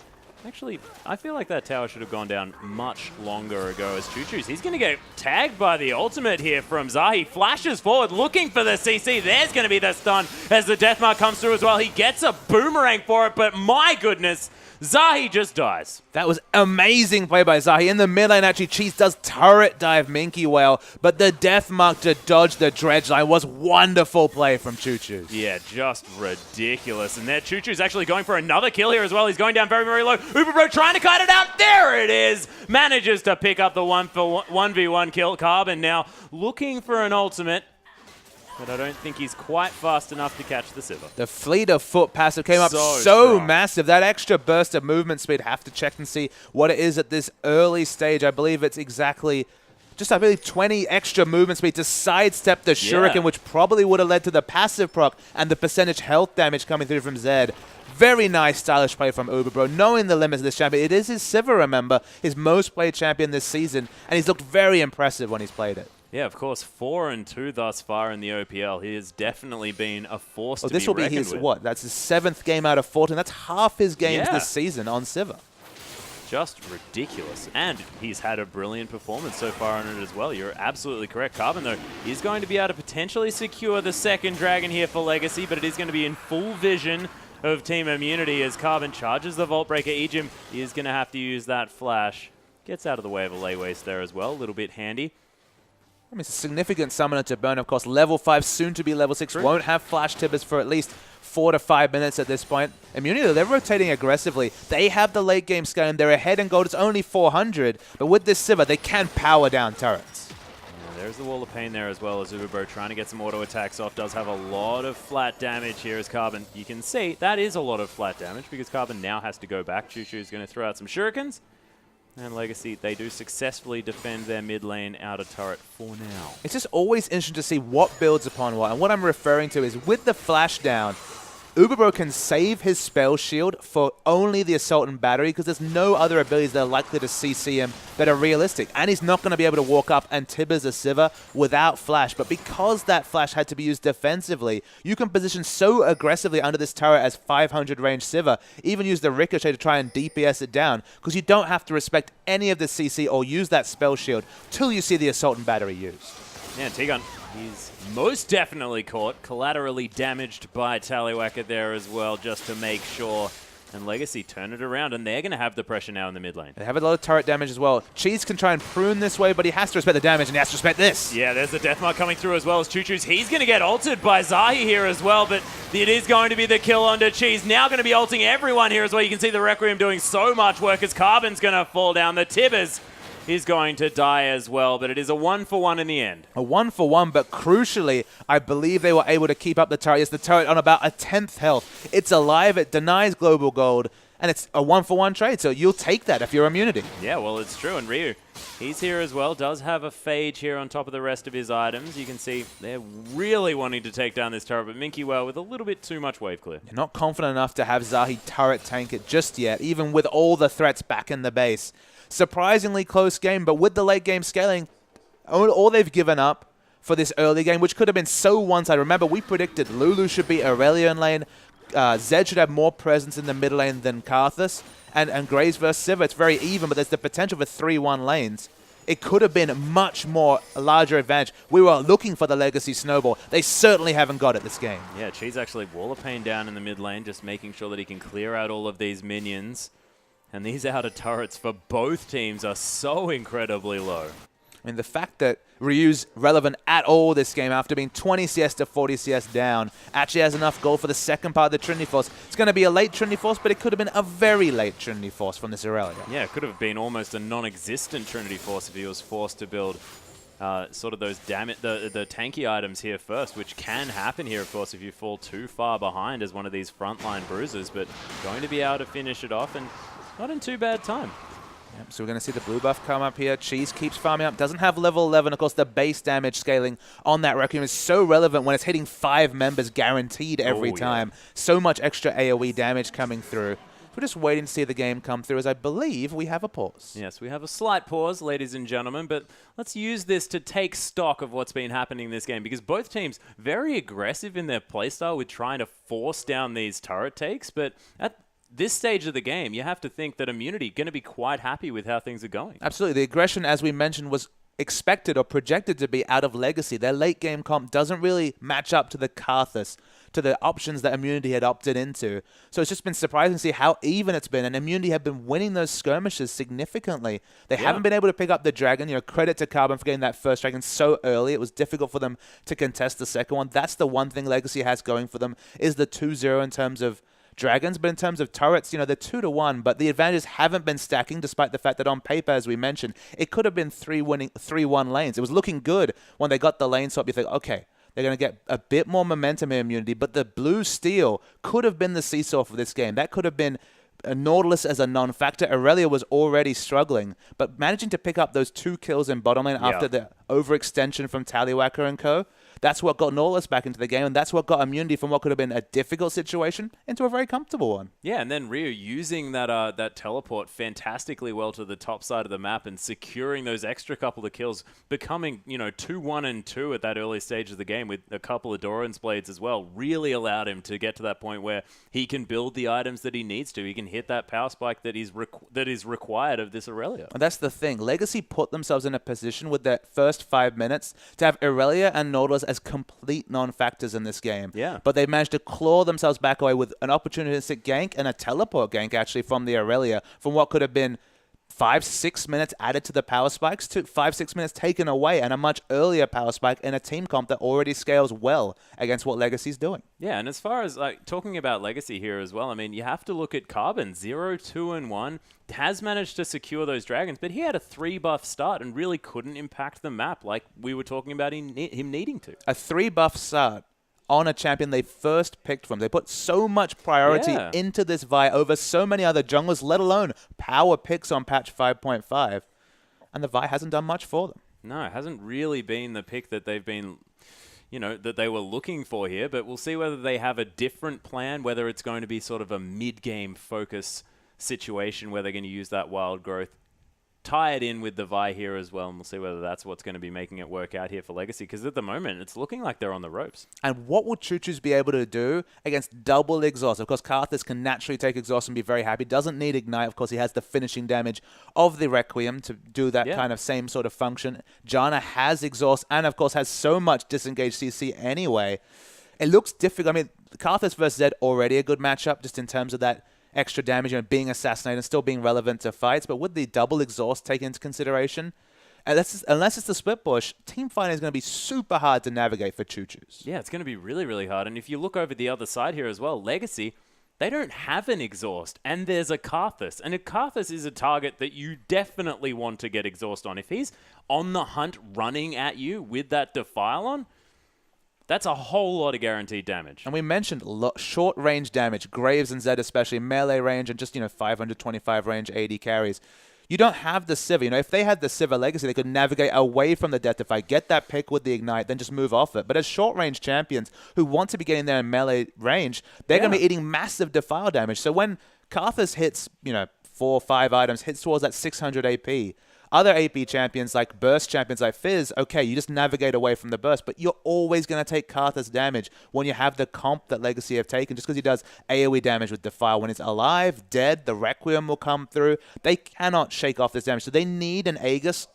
Actually, I feel like that tower should have gone down much longer ago as Choo-Choo's. He's going to get tagged by the ultimate here from Zahi. Flashes forward, looking for the CC. There's going to be the stun as the Deathmark comes through as well. He gets a boomerang for it, but my goodness, Zahi just dies. That was amazing play by Zahi. In the mid lane, actually, Cheese does turret dive Minky well, but the Deathmark to dodge the dredge line was wonderful play from Choo-Choo. Yeah, just ridiculous. And there, Choo-Choo's actually going for another kill here as well. He's going down very, very low. Uberbro trying to cut it out. There it is. Manages to pick up the 1v1 kill. Carbon now looking for an ultimate, but I don't think he's quite fast enough to catch the Sivir. The fleet of foot passive came up so massive. That extra burst of movement speed, have to check and see what it is at this early stage. I believe it's exactly just, I believe, 20 extra movement speed to sidestep the Shuriken, which probably would have led to the passive proc and the percentage health damage coming through from Zed. Very nice, stylish play from Uberbro, knowing the limits of this champion. It is his Sivir, remember, his most played champion this season, and he's looked very impressive when he's played it. Yeah, of course, 4-2 thus far in the OPL. He has definitely been a force to be this will be his, what, that's his 7th game out of 14. That's half his games this season on Sivir. Just ridiculous. And he's had a brilliant performance so far on it as well. You're absolutely correct. Carbon, though, is going to be able to potentially secure the second dragon here for Legacy, but it is going to be in full vision of Team Immunity as Carbon charges the Vault Breaker. Ejim is going to have to use that flash. Gets out of the way of a lay waste there as well. A little bit handy. I mean, it's a significant summoner to burn, of course. Level 5, soon to be level 6. True. Won't have flash tippers for at least 4 to 5 minutes at this point. Immunity, they're rotating aggressively. They have the late game scaling. They're ahead in gold. It's only 400. But with this Sivir, they can power down turrets. Yeah, there's the Wall of Pain there as well as Uberbro trying to get some auto attacks off. Does have a lot of flat damage here as Carbon. You can see that is a lot of flat damage because Carbon now has to go back. Choo-Choo's going to throw out some shurikens. And Legacy, they do successfully defend their mid lane outer turret for now. It's just always interesting to see what builds upon what. And what I'm referring to is with the flash down, Uberbro can save his spell shield for only the Assault and Battery because there's no other abilities that are likely to CC him that are realistic. And he's not going to be able to walk up and Tibbers a Sivir without flash. But because that flash had to be used defensively, you can position so aggressively under this turret as 500 range Sivir, even use the Ricochet to try and DPS it down because you don't have to respect any of the CC or use that spell shield till you see the Assault and Battery used. Yeah, T-Gun, he's most definitely caught, collaterally damaged by Tallywacker there as well, just to make sure. And Legacy turn it around, and they're going to have the pressure now in the mid lane. They have a lot of turret damage as well. Cheese can try and prune this way, but he has to respect the damage, and he has to respect this. Yeah, there's the Deathmark coming through as well as Choo-Choo's. He's going to get ulted by Zahi here as well, but it is going to be the kill onto Cheese. Now going to be ulting everyone here as well. You can see the Requiem doing so much work as Carbon's going to fall down. The Tibbers is going to die as well, but it is a 1-for-1 in the end. A 1-for-1, but crucially, I believe they were able to keep up the turret. It's the turret on about a 10th health. It's alive, it denies global gold, and it's a 1-for-1 trade, so you'll take that if you're Immunity. Yeah, well, it's true, and Ryu, he's here as well, does have a Phage here on top of the rest of his items. You can see they're really wanting to take down this turret, but Minky well with a little bit too much wave clear. You're not confident enough to have Zahi turret tank it just yet, even with all the threats back in the base. Surprisingly close game, but with the late game scaling, all they've given up for this early game, which could have been so one-sided. Remember, we predicted Lulu should be Irelia in lane, Zed should have more presence in the mid lane than Karthus. And Graves versus Sivir, it's very even, but there's the potential for 3-1 lanes. It could have been much more a larger advantage. We were looking for the Legacy Snowball. They certainly haven't got it this game. Yeah, Cheese actually Wall of Pain down in the mid lane, just making sure that he can clear out all of these minions. And these outer turrets for both teams are so incredibly low. I mean, the fact that Ryu's relevant at all this game after being 20 CS to 40 CS down actually has enough gold for the second part of the Trinity Force. It's going to be a late Trinity Force, but it could have been a very late Trinity Force from this Aurelia. Yeah, it could have been almost a non-existent Trinity Force if he was forced to build sort of those the tanky items here first, which can happen here, of course, if you fall too far behind as one of these frontline bruisers, but going to be able to finish it off and not in too bad time. Yep, so we're going to see the blue buff come up here. Cheese keeps farming up. Doesn't have level 11. Of course, the base damage scaling on that Requiem is so relevant when it's hitting 5 members guaranteed every time. Yeah. So much extra AoE damage coming through. We're just waiting to see the game come through, as I believe we have a pause. Yes, we have a slight pause, ladies and gentlemen, but let's use this to take stock of what's been happening in this game, because both teams very aggressive in their playstyle with trying to force down these turret takes, but at this stage of the game, you have to think that Immunity going to be quite happy with how things are going. Absolutely. The aggression, as we mentioned, was expected or projected to be out of Legacy. Their late game comp doesn't really match up to the Karthus, to the options that Immunity had opted into. So it's just been surprising to see how even it's been. And Immunity have been winning those skirmishes significantly. They haven't been able to pick up the dragon. You know, credit to Carbon for getting that first dragon so early. It was difficult for them to contest the second one. That's the one thing Legacy has going for them, is the 2-0 in terms of dragons, but in terms of turrets, you know, they're 2-1, but the advantages haven't been stacking, despite the fact that on paper, as we mentioned, it could have been 3-1 lanes. It was looking good when they got the lane swap. You think, okay, they're going to get a bit more momentum in Immunity, but the blue steel could have been the seesaw for this game. That could have been Nautilus as a non-factor. Aurelia was already struggling, but managing to pick up those 2 kills in bottom lane after the overextension from Tallywhacker and co., that's what got Nautilus back into the game, and that's what got Immunity from what could have been a difficult situation into a very comfortable one. Yeah, and then Ryu using that teleport fantastically well to the top side of the map and securing those extra couple of kills, becoming, you know, 2-1 and 2 at that early stage of the game with a couple of Doran's Blades as well, really allowed him to get to that point where he can build the items that he needs to. He can hit that power spike that is required of this Aurelia. And that's the thing. Legacy put themselves in a position with their first 5 minutes to have Aurelia and Nautilus as complete non-factors in this game. Yeah. But they managed to claw themselves back away with an opportunistic gank and a teleport gank, actually, from the Aurelia, from what could have been 5-6 minutes added to the power spikes to 5-6 minutes taken away, and a much earlier power spike in a team comp that already scales well against what Legacy's doing. Yeah, and as far as talking about Legacy here as well, I mean, you have to look at Carbon. 0, 2, and 1 has managed to secure those dragons, but he had a 3-buff start and really couldn't impact the map like we were talking about him needing to. A 3-buff start on a champion they first picked from. They put so much priority into this Vi over so many other junglers, let alone power picks on patch 5.5. And the Vi hasn't done much for them. No, it hasn't really been the pick that they've been, you know, that they were looking for here. But we'll see whether they have a different plan, whether it's going to be sort of a mid-game focus situation where they're going to use that wild growth, tie it in with the Vi here as well, and we'll see whether that's what's going to be making it work out here for Legacy, because at the moment, it's looking like they're on the ropes. And what will Choo-Choo's be able to do against double exhaust? Of course, Karthus can naturally take exhaust and be very happy. Doesn't need Ignite. Of course, he has the finishing damage of the Requiem to do that kind of same sort of function. Janna has exhaust and, of course, has so much disengaged CC anyway. It looks difficult. I mean, Karthus versus Zed already a good matchup just in terms of that extra damage, you know, being assassinated and still being relevant to fights. But with the double exhaust taken into consideration, unless it's the split bush, team fighting is going to be super hard to navigate for Choo-Choo's. Yeah, it's going to be really, really hard. And if you look over the other side here as well, Legacy, they don't have an exhaust, and there's a Karthus. And a Karthus is a target that you definitely want to get exhaust on. If he's on the hunt running at you with that Defile on, that's a whole lot of guaranteed damage. And we mentioned short-range damage, Graves and Zed especially, melee range and just, you know, 525 range AD carries. You don't have the Sivir. You know, if they had the Sivir Legacy, they could navigate away from the Death Defy, get that pick with the Ignite, then just move off it. But as short-range champions who want to be getting there in melee range, they're going to be eating massive Defile damage. So when Karthus hits, you know, 4 or 5 items, hits towards that 600 AP, Other AP champions like Burst champions like Fizz, okay, you just navigate away from the Burst, but you're always going to take Karthus damage when you have the comp that Legacy have taken, just because he does AoE damage with Defile. When it's alive, dead, the Requiem will come through. They cannot shake off this damage, so they need an Aegis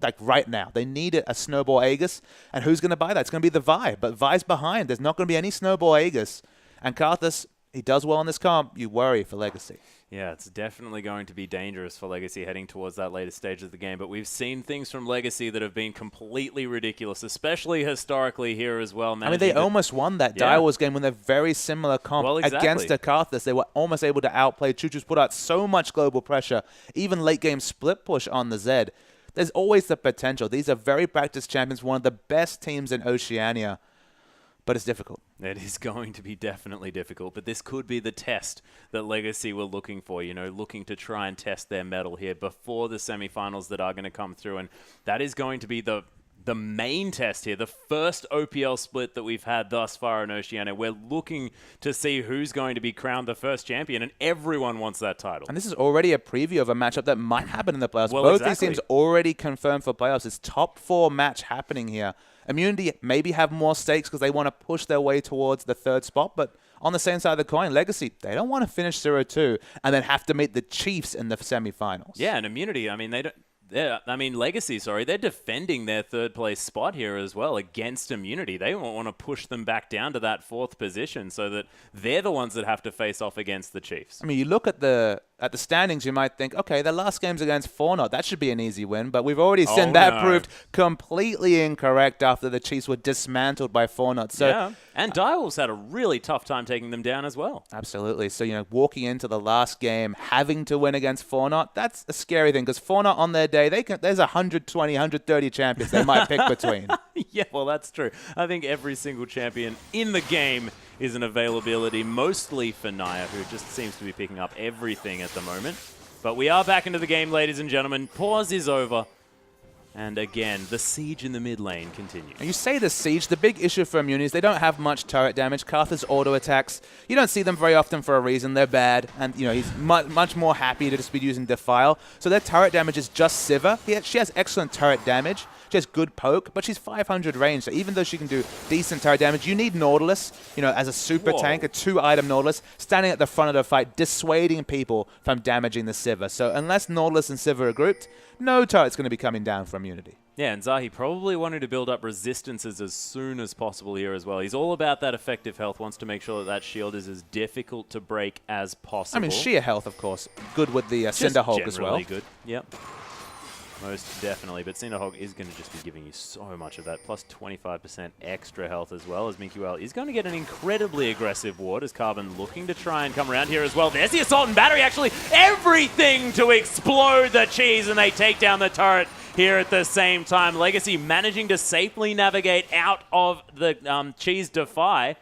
like right now. They need a Snowball Aegis, and who's going to buy that? It's going to be the Vi, but Vi's behind. There's not going to be any Snowball Aegis, and Karthus, he does well in this comp. You worry for Legacy. Yeah, it's definitely going to be dangerous for Legacy heading towards that later stage of the game. But we've seen things from Legacy that have been completely ridiculous, especially historically here as well. I mean, they almost won that Dire Wars game when they're very similar comp against a Karthus. They were almost able to outplay. Choo-Choo's put out so much global pressure, even late game split push on the Zed. There's always the potential. These are very practiced champions, one of the best teams in Oceania. But it's difficult. It is going to be definitely difficult, but this could be the test that Legacy were looking for, you know, looking to try and test their mettle here before the semifinals that are going to come through, and that is going to be the main test here, the first OPL split that we've had thus far in Oceania. We're looking to see who's going to be crowned the first champion, and everyone wants that title. And this is already a preview of a matchup that might happen in the playoffs. Well, Both these teams already confirmed for playoffs. It's top 4 match happening here. Immunity maybe have more stakes because they want to push their way towards the 3rd spot, but on the same side of the coin, Legacy, they don't want to finish 0-2 and then have to meet the Chiefs in the semifinals. Yeah, and Immunity, I mean, Legacy, they're defending their 3rd place spot here as well against Immunity. They won't want to push them back down to that 4th position so that they're the ones that have to face off against the Chiefs. I mean, you look at the standings, you might think, okay, the last game's against Fortnite. That should be an easy win, but we've already seen that proved completely incorrect after the Chiefs were dismantled by Fortnite. So, yeah, and Direwolves had a really tough time taking them down as well. Absolutely. So, you know, walking into the last game, having to win against Fortnite, that's a scary thing because Fortnite on their day, there's 120, 130 champions they might pick between. Yeah, well, that's true. I think every single champion in the game is an availability, mostly for Naya, who just seems to be picking up everything at the moment. But we are back into the game, ladies and gentlemen. Pause is over. And again, the siege in the mid lane continues. And you say the siege, the big issue for Immunity is they don't have much turret damage. Karthus auto attacks, you don't see them very often for a reason. They're bad, and you know he's much more happy to just be using Defile. So their turret damage is just Sivir. She has excellent turret damage. She has good poke, but she's 500 range. So even though she can do decent turret damage, you need Nautilus, you know, as a super tank, a 2-item Nautilus, standing at the front of the fight, dissuading people from damaging the Sivir. So unless Nautilus and Sivir are grouped, no turret's going to be coming down from Immunity. Yeah, and Zahi probably wanted to build up resistances as soon as possible here as well. He's all about that effective health, wants to make sure that shield is as difficult to break as possible. I mean, sheer health, of course. Good with the Cinderhulk as well. Good, yep. Most definitely, but Cinderhulk is going to just be giving you so much of that, plus 25% extra health as well, as Minky Well is going to get an incredibly aggressive ward, as Carbon looking to try and come around here as well. There's the Assault and Battery, actually everything to explode the cheese, and they take down the turret here at the same time. Legacy managing to safely navigate out of the cheese defy.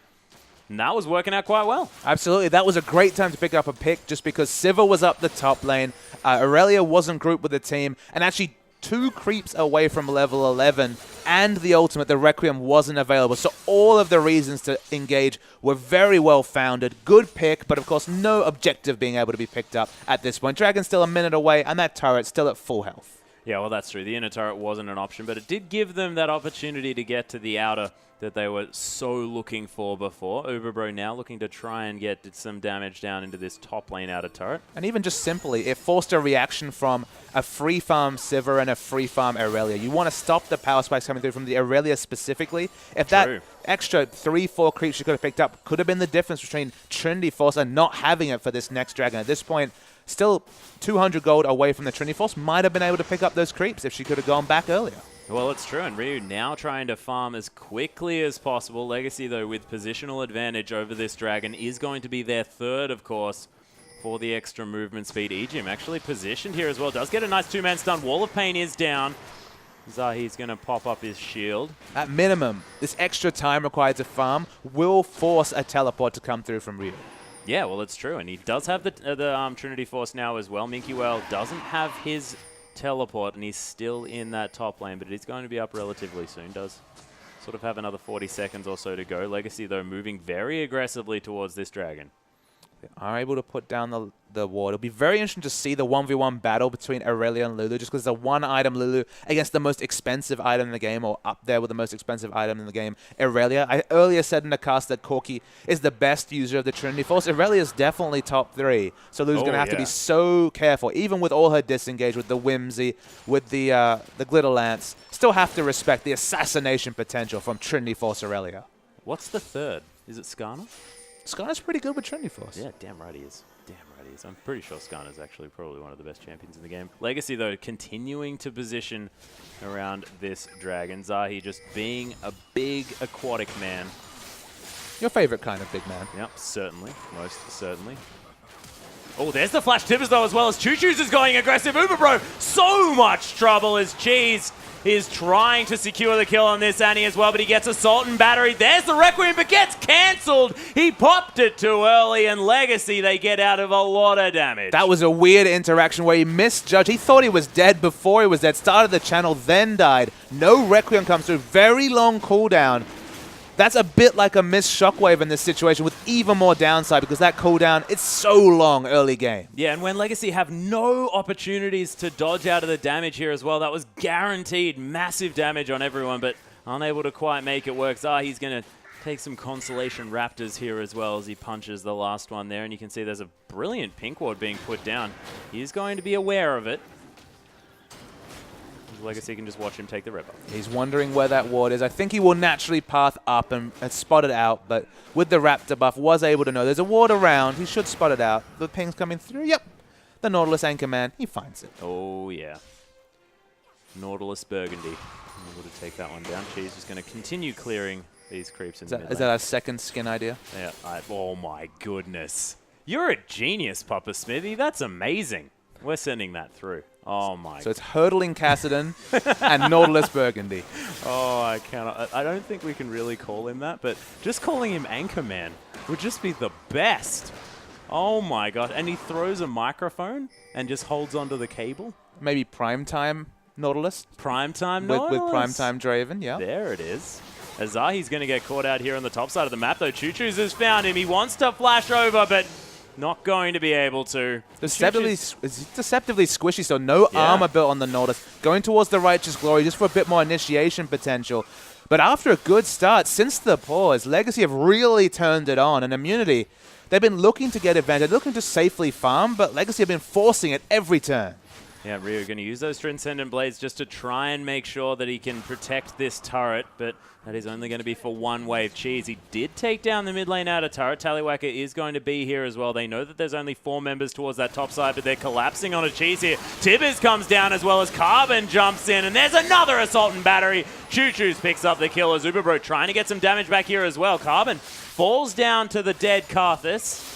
And that was working out quite well. Absolutely. That was a great time to pick up a pick just because Sivir was up the top lane. Aurelia wasn't grouped with the team. And actually 2 creeps away from level 11. And the ultimate, the Requiem, wasn't available. So all of the reasons to engage were very well founded. Good pick, but of course no objective being able to be picked up at this point. Dragon's still a minute away, and that turret's still at full health. Yeah, well, that's true. The inner turret wasn't an option, but it did give them that opportunity to get to the outer that they were so looking for before. Uberbro now looking to try and get some damage down into this top lane outer turret. And even just simply, it forced a reaction from a free farm Sivir and a free farm Aurelia. You want to stop the power spikes coming through from the Aurelia specifically. If that extra 3-4 creeps you could have picked up could have been the difference between Trinity Force and not having it for this next dragon. At this point, still 200 gold away from the Trinity Force, might have been able to pick up those creeps if she could have gone back earlier. Well, it's true, and Ryu now trying to farm as quickly as possible. Legacy, though, with positional advantage over this dragon, is going to be their 3rd, of course, for the extra movement speed. Ejim actually positioned here as well. Does get a nice 2-man stun. Wall of Pain is down. Zahi's going to pop up his shield. At minimum, this extra time required to farm will force a teleport to come through from Ryu. Yeah, well, it's true, and he does have the Trinity Force now as well. Minky Well doesn't have his teleport, and he's still in that top lane, but he's going to be up relatively soon. Does sort of have another 40 seconds or so to go. Legacy, though, moving very aggressively towards this dragon. They are able to put down the ward. It'll be very interesting to see the 1v1 battle between Aurelia and Lulu, just because the one-item Lulu against the most expensive item in the game, or up there with the most expensive item in the game, Aurelia. I earlier said in the cast that Corki is the best user of the Trinity Force. Aurelia is definitely top 3, so Lulu's going to have to be so careful, even with all her disengage, with the Whimsy, with the Glitter Lance. Still have to respect the assassination potential from Trinity Force Aurelia. What's the third? Is it Skarner? Skarner's pretty good with Trinity Force. Yeah, damn right he is. Damn right he is. I'm pretty sure Skarner's actually probably one of the best champions in the game. Legacy, though, continuing to position around this dragon. Zahi just being a big aquatic man. Your favorite kind of big man. Yep, certainly. Most certainly. Oh, there's the flash tippers, though, as well as Choo Choo's is going aggressive. Uberbro, so much trouble as Cheese is trying to secure the kill on this Annie as well, but he gets Assault and Battery. There's the Requiem, but gets cancelled. He popped it too early, and Legacy, they get out of a lot of damage. That was a weird interaction where he misjudged. He thought he was dead before he was dead. Started the channel, then died. No Requiem comes through. Very long cooldown. That's a bit like a missed Shockwave in this situation with even more downside because that cooldown, it's so long early game. Yeah, and when Legacy have no opportunities to dodge out of the damage here as well, that was guaranteed massive damage on everyone, but unable to quite make it work. Zahi's going to take some Constellation Raptors here as well as he punches the last one there, and you can see there's a brilliant pink ward being put down. He's going to be aware of it. Legacy can just watch him take the rip up. He's wondering where that ward is. I think he will naturally path up and spot it out, but with the Raptor buff, was able to know there's a ward around. He should spot it out. The ping's coming through. Yep. The Nautilus Anchorman, he finds it. Oh, yeah. Nautilus Burgundy. Able to take that one down. She's just going to continue clearing these creeps in the mid lane. Is that our second skin idea? Yeah. Oh, my goodness. You're a genius, Papa Smithy. That's amazing. We're sending that through. Oh, my God. So it's Hurtling Cassidon and Nautilus Burgundy. Oh, I cannot. I don't think we can really call him that, but just calling him Anchorman would just be the best. Oh, my God. And he throws a microphone and just holds onto the cable. Maybe Primetime Nautilus? Primetime Nautilus? With Primetime Draven, yeah. There it is. Azahi's going to get caught out here on the top side of the map, though. Choo Choo's has found him. He wants to flash over, but not going to be able to. Deceptively squishy, so no armor built on the Nautilus. Going towards the Righteous Glory just for a bit more initiation potential. But after a good start, since the pause, Legacy have really turned it on. And Immunity, they've been looking to get advantage, looking to safely farm, but Legacy have been forcing it every turn. Yeah, Ryu going to use those Transcendent Blades just to try and make sure that he can protect this turret, but that is only going to be for one wave. Cheese, he did take down the mid lane outer turret. Tallywhacker is going to be here as well. They know that there's only 4 members towards that top side, but they're collapsing on a Cheese here. Tibbers comes down as well as Carbon jumps in, and there's another Assault and Battery. Choo Choo's picks up the kill as Uberbro trying to get some damage back here as well. Carbon falls down to the dead Karthus.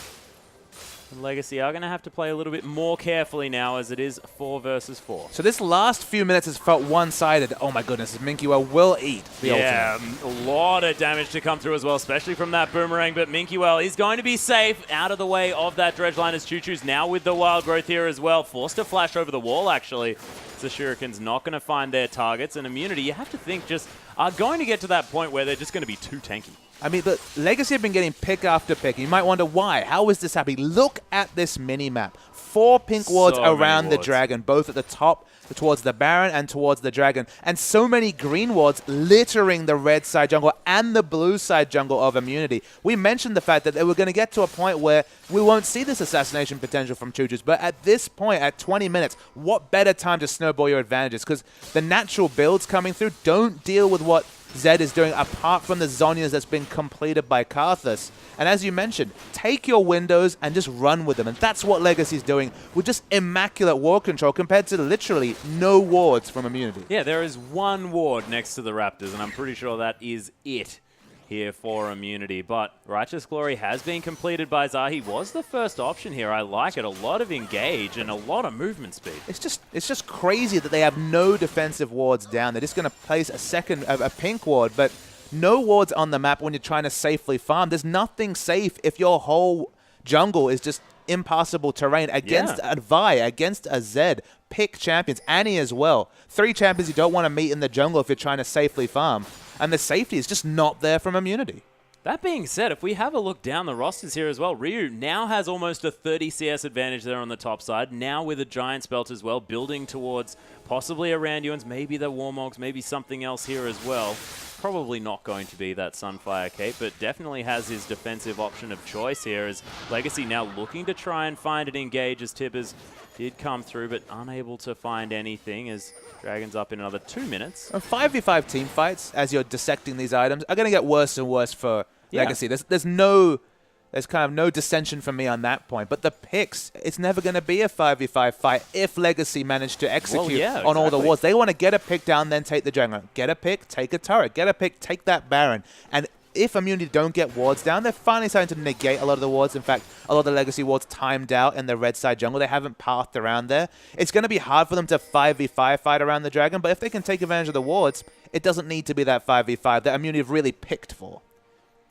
Legacy are going to have to play a little bit more carefully now as it is 4 versus 4. So this last few minutes has felt one-sided. Oh my goodness, Minkyuel will eat the ultimate. A lot of damage to come through as well, especially from that boomerang, but Minkyuel is going to be safe out of the way of that dredge line as Choo Choo's now with the wild growth here as well. Forced to flash over the wall, actually. The Shuriken's not going to find their targets, and Immunity, you have to think, just are going to get to that point where they're just going to be too tanky. I mean, the Legacy have been getting pick after pick. You might wonder why. How is this happening? Look at this mini-map. 4 pink wards around the dragon, both at the top, towards the Baron, and towards the dragon. And so many green wards littering the red side jungle and the blue side jungle of Immunity. We mentioned the fact that they were going to get to a point where we won't see this assassination potential from Choo Choo's. But at this point, at 20 minutes, what better time to snowball your advantages? Because the natural builds coming through don't deal with what Zed is doing apart from the Zhonya's that's been completed by Karthus. And as you mentioned, take your windows and just run with them. And that's what Legacy's doing with just immaculate ward control compared to literally no wards from Immunity. Yeah, there is 1 ward next to the Raptors, and I'm pretty sure that is it here for Immunity. But Righteous Glory has been completed by Zahi. Was the first option here. I like it. A lot of engage and a lot of movement speed. It's just crazy that they have no defensive wards down. They're just going to place a pink ward, but no wards on the map when you're trying to safely farm. There's nothing safe if your whole jungle is just impassable terrain against a Vi, against a Zed. Pick champions. Annie as well. 3 champions you don't want to meet in the jungle if you're trying to safely farm. And the safety is just not there from Immunity. That being said, if we have a look down the rosters here as well, Ryu now has almost a 30 CS advantage there on the top side, now with a Giant's Belt as well, building towards possibly a Randuin's, maybe the Warmogs, maybe something else here as well. Probably not going to be that Sunfire Cape, but definitely has his defensive option of choice here as Legacy now looking to try and find an engage as Tibbers did come through, but unable to find anything as Dragon's up in another 2 minutes. 5v5 team fights, as you're dissecting these items, are going to get worse and worse for Legacy. There's kind of no dissension from me on that point. But the picks, it's never going to be a 5v5 fight if Legacy managed to execute on all the wards. They want to get a pick down, then take the Dragon. Get a pick, take a turret. Get a pick, take that Baron. And if Immunity don't get wards down, they're finally starting to negate a lot of the wards. In fact, a lot of the Legacy wards timed out in the red side jungle. They haven't pathed around there. It's going to be hard for them to 5v5 fight around the Dragon, but if they can take advantage of the wards, it doesn't need to be that 5v5 that Immunity have really picked for.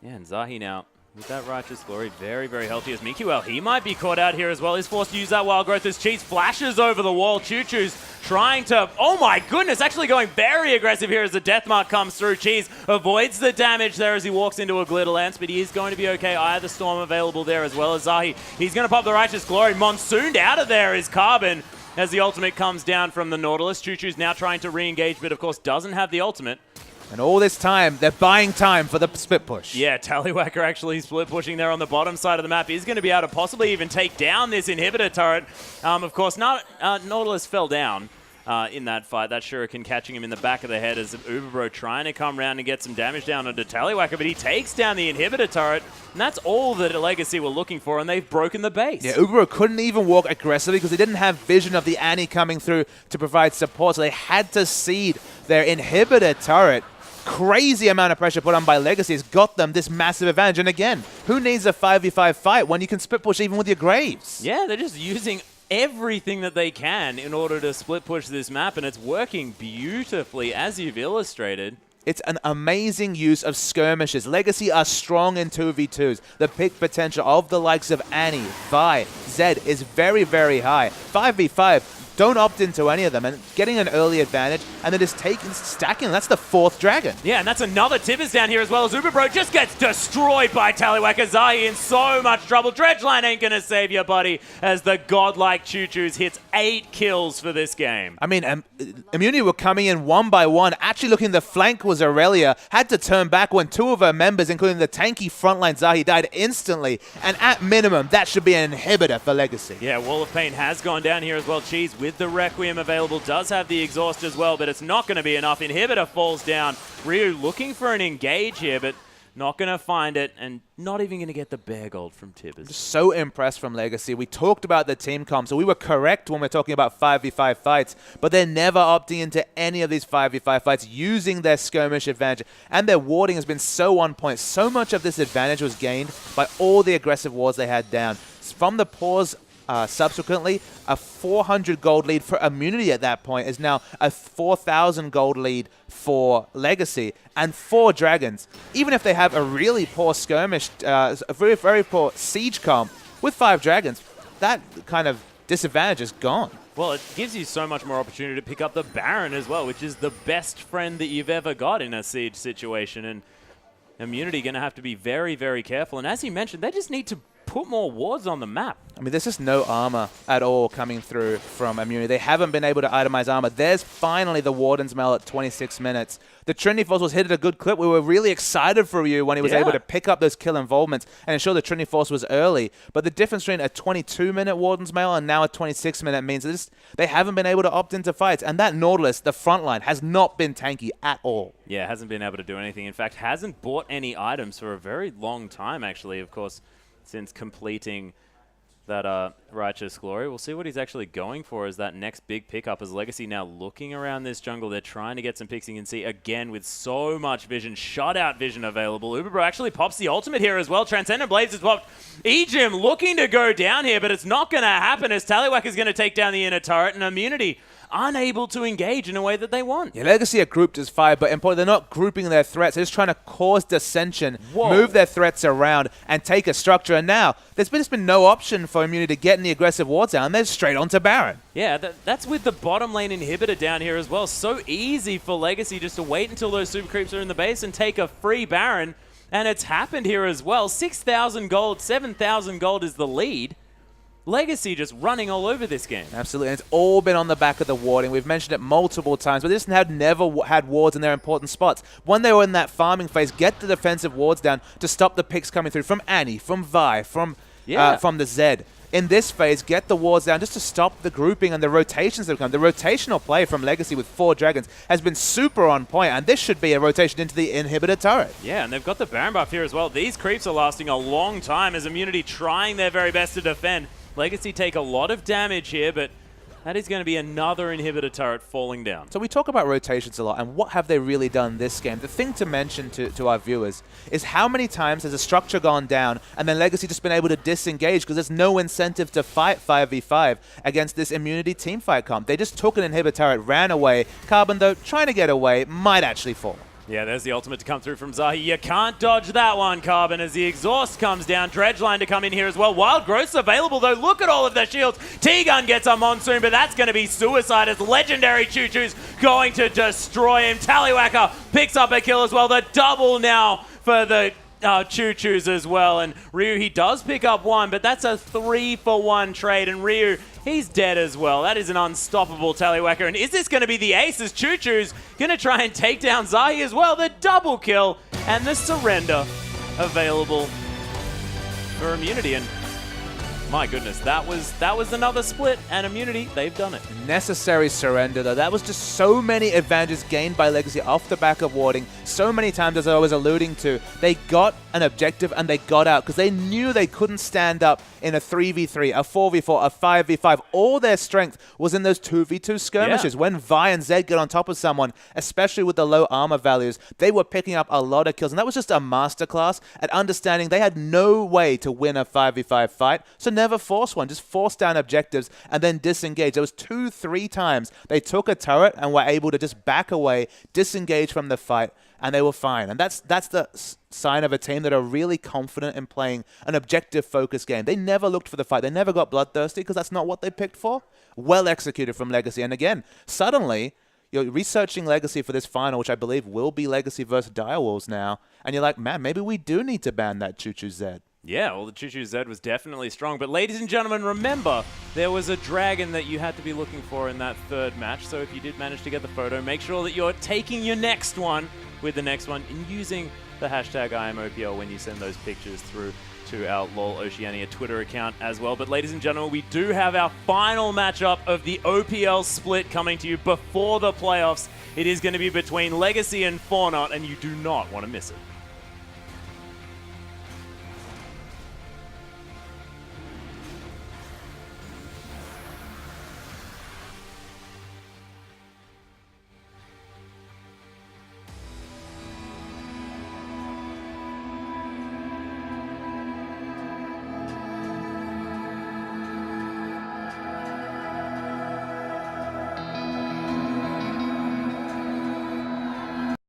Yeah, and Zahi now, with that Righteous Glory, very, very healthy as Mikuel. He might be caught out here as well. He's forced to use that Wild Growth as Cheese flashes over the wall. Choo Choo's trying to, oh my goodness, actually going very aggressive here as the Death Mark comes through. Cheese avoids the damage there as he walks into a Glitter Lance, but he is going to be okay. Eye of the Storm available there as well as Zahi. He's going to pop the Righteous Glory. Monsooned out of there is Carbon as the ultimate comes down from the Nautilus. Choo Choo's now trying to re-engage, but of course doesn't have the ultimate. And all this time, they're buying time for the split push. Yeah, Tallywhacker actually split pushing there on the bottom side of the map. He's going to be able to possibly even take down this inhibitor turret. Of course, Nautilus fell down in that fight. That Shuriken catching him in the back of the head as Uberbro trying to come around and get some damage down onto Tallywhacker, but he takes down the inhibitor turret, and that's all that Legacy were looking for, and they've broken the base. Yeah, Uberbro couldn't even walk aggressively because they didn't have vision of the Annie coming through to provide support, so they had to seed their inhibitor turret. Crazy amount of pressure put on by Legacy has got them this massive advantage. And again, who needs a 5v5 fight when you can split push even with your Graves? Yeah, they're just using everything that they can in order to split push this map, and it's working beautifully as you've illustrated. It's an amazing use of skirmishes. Legacy are strong in 2v2s. The pick potential of the likes of Annie, Vi, Zed is very, very high. 5v5, don't opt into any of them, and getting an early advantage, and then just stacking. That's the 4th Dragon. Yeah, and that's another Tibbers down here as well as Uberbro just gets destroyed by Tallywhacker. Zahi in so much trouble. Dredgeline ain't gonna save you, buddy, as the godlike Choo Choos hits 8 kills for this game. I mean, Immunity were coming in one by one. Actually looking, the flank was Aurelia. Had to turn back when 2 of her members, including the tanky frontline Zahi, died instantly. And at minimum, that should be an inhibitor for Legacy. Yeah, Wall of Pain has gone down here as well. Cheese with the Requiem available, does have the exhaust as well, but it's not going to be enough. Inhibitor falls down. Ryu looking for an engage here, but not going to find it, and not even going to get the bear gold from Tibbers. So impressed from Legacy. We talked about the team comp, so we were correct when we're talking about 5v5 fights, but they're never opting into any of these 5v5 fights using their skirmish advantage, and their warding has been so on point. So much of this advantage was gained by all the aggressive wards they had down. From the pause, subsequently, a 400 gold lead for Immunity at that point is now a 4,000 gold lead for Legacy, and 4 Dragons. Even if they have a really poor skirmish, a very, very poor siege comp with 5 Dragons, that kind of disadvantage is gone. Well, it gives you so much more opportunity to pick up the Baron as well, which is the best friend that you've ever got in a siege situation, and Immunity going to have to be very, very careful. And as you mentioned, they just need to put more wards on the map. I mean, there's just no armor at all coming through from Immunity. They haven't been able to itemize armor. There's finally the Warden's Mail at 26 minutes. The Trinity Force was hit at a good clip. We were really excited for you when he was able to pick up those kill involvements and ensure the Trinity Force was early. But the difference between a 22-minute Warden's Mail and now a 26-minute means they haven't been able to opt into fights. And that Nautilus, the front line, has not been tanky at all. Yeah, hasn't been able to do anything. In fact, hasn't bought any items for a very long time, actually, of course, since completing that Righteous Glory. We'll see what he's actually going for as that next big pickup, as Legacy now looking around this jungle. They're trying to get some picks. You can see, again, with so much vision, shutout vision available. Uberbro actually pops the ultimate here as well. Transcendent Blades has popped. Ejim looking to go down here, but it's not going to happen as Tallywhacker is going to take down the inner turret, and Immunity unable to engage in a way that they want. Yeah, Legacy are grouped as 5, but importantly, they're not grouping their threats. They're just trying to cause dissension, move their threats around, and take a structure. And now, there's just been no option for Immunity to get any aggressive wards down. They're straight onto Baron. Yeah, that's with the bottom lane inhibitor down here as well. So easy for Legacy just to wait until those super creeps are in the base and take a free Baron. And it's happened here as well. 6,000 gold, 7,000 gold is the lead. Legacy just running all over this game. Absolutely, and it's all been on the back of the warding. We've mentioned it multiple times, but they just never had wards in their important spots. When they were in that farming phase, get the defensive wards down to stop the picks coming through from Annie, from Vi, from the Zed. In this phase, get the wards down just to stop the grouping and the rotations that have come. The rotational play from Legacy with 4 dragons has been super on point, and this should be a rotation into the inhibitor turret. Yeah, and they've got the Baron buff here as well. These creeps are lasting a long time as Immunity trying their very best to defend. Legacy take a lot of damage here, but that is going to be another inhibitor turret falling down. So we talk about rotations a lot, and what have they really done this game? The thing to mention to our viewers is how many times has a structure gone down and then Legacy just been able to disengage because there's no incentive to fight 5v5 against this Immunity teamfight comp. They just took an inhibitor turret, ran away. Carbon, though, trying to get away, might actually fall. Yeah, there's the ultimate to come through from Zahi. You can't dodge that one, Carbon, as the exhaust comes down. Dredgeline to come in here as well. Wild Growth's available, though. Look at all of the shields. T-Gun gets a Monsoon, but that's going to be suicide as Legendary Choo-Choo's going to destroy him. Tallywhacker picks up a kill as well. The double now for the Choo-Choos as well. And Ryu, he does pick up one, but that's a 3-for-1 trade. And Ryu, he's dead as well. That is an unstoppable Tallywhacker. And is this going to be the ace as Choo-Choo's going to try and take down Zahi as well? The double kill and the surrender available for Immunity. And my goodness, that was another split, and Immunity, they've done it. Necessary surrender, though. That was just so many advantages gained by Legacy off the back of warding. So many times, as I was alluding to, they got an objective and they got out because they knew they couldn't stand up in a 3v3, a 4v4, a 5v5. All their strength was in those 2v2 skirmishes. When Vi and Zed get on top of someone, especially with the low armor values, they were picking up a lot of kills. And that was just a masterclass at understanding they had no way to win a 5v5 fight. So never force one, just force down objectives and then disengage. There was 2-3 times they took a turret and were able to just back away, disengage from the fight, and they were fine. And that's the sign of a team that are really confident in playing an objective-focused game. They never looked for the fight. They never got bloodthirsty because that's not what they picked for. Well executed from Legacy. And again, suddenly, you're researching Legacy for this final, which I believe will be Legacy versus Direwolves now, and you're like, man, maybe we do need to ban that Choo-Choo Zed. Yeah, well, the Choo-Choo Zed was definitely strong. But ladies and gentlemen, remember, there was a dragon that you had to be looking for in that third match. So if you did manage to get the photo, make sure that you're taking your next one with the next one and using the hashtag IamOPL when you send those pictures through to our LOL Oceania Twitter account as well. But ladies and gentlemen, we do have our final matchup of the OPL split coming to you before the playoffs. It is going to be between Legacy and Fortnite, and you do not want to miss it.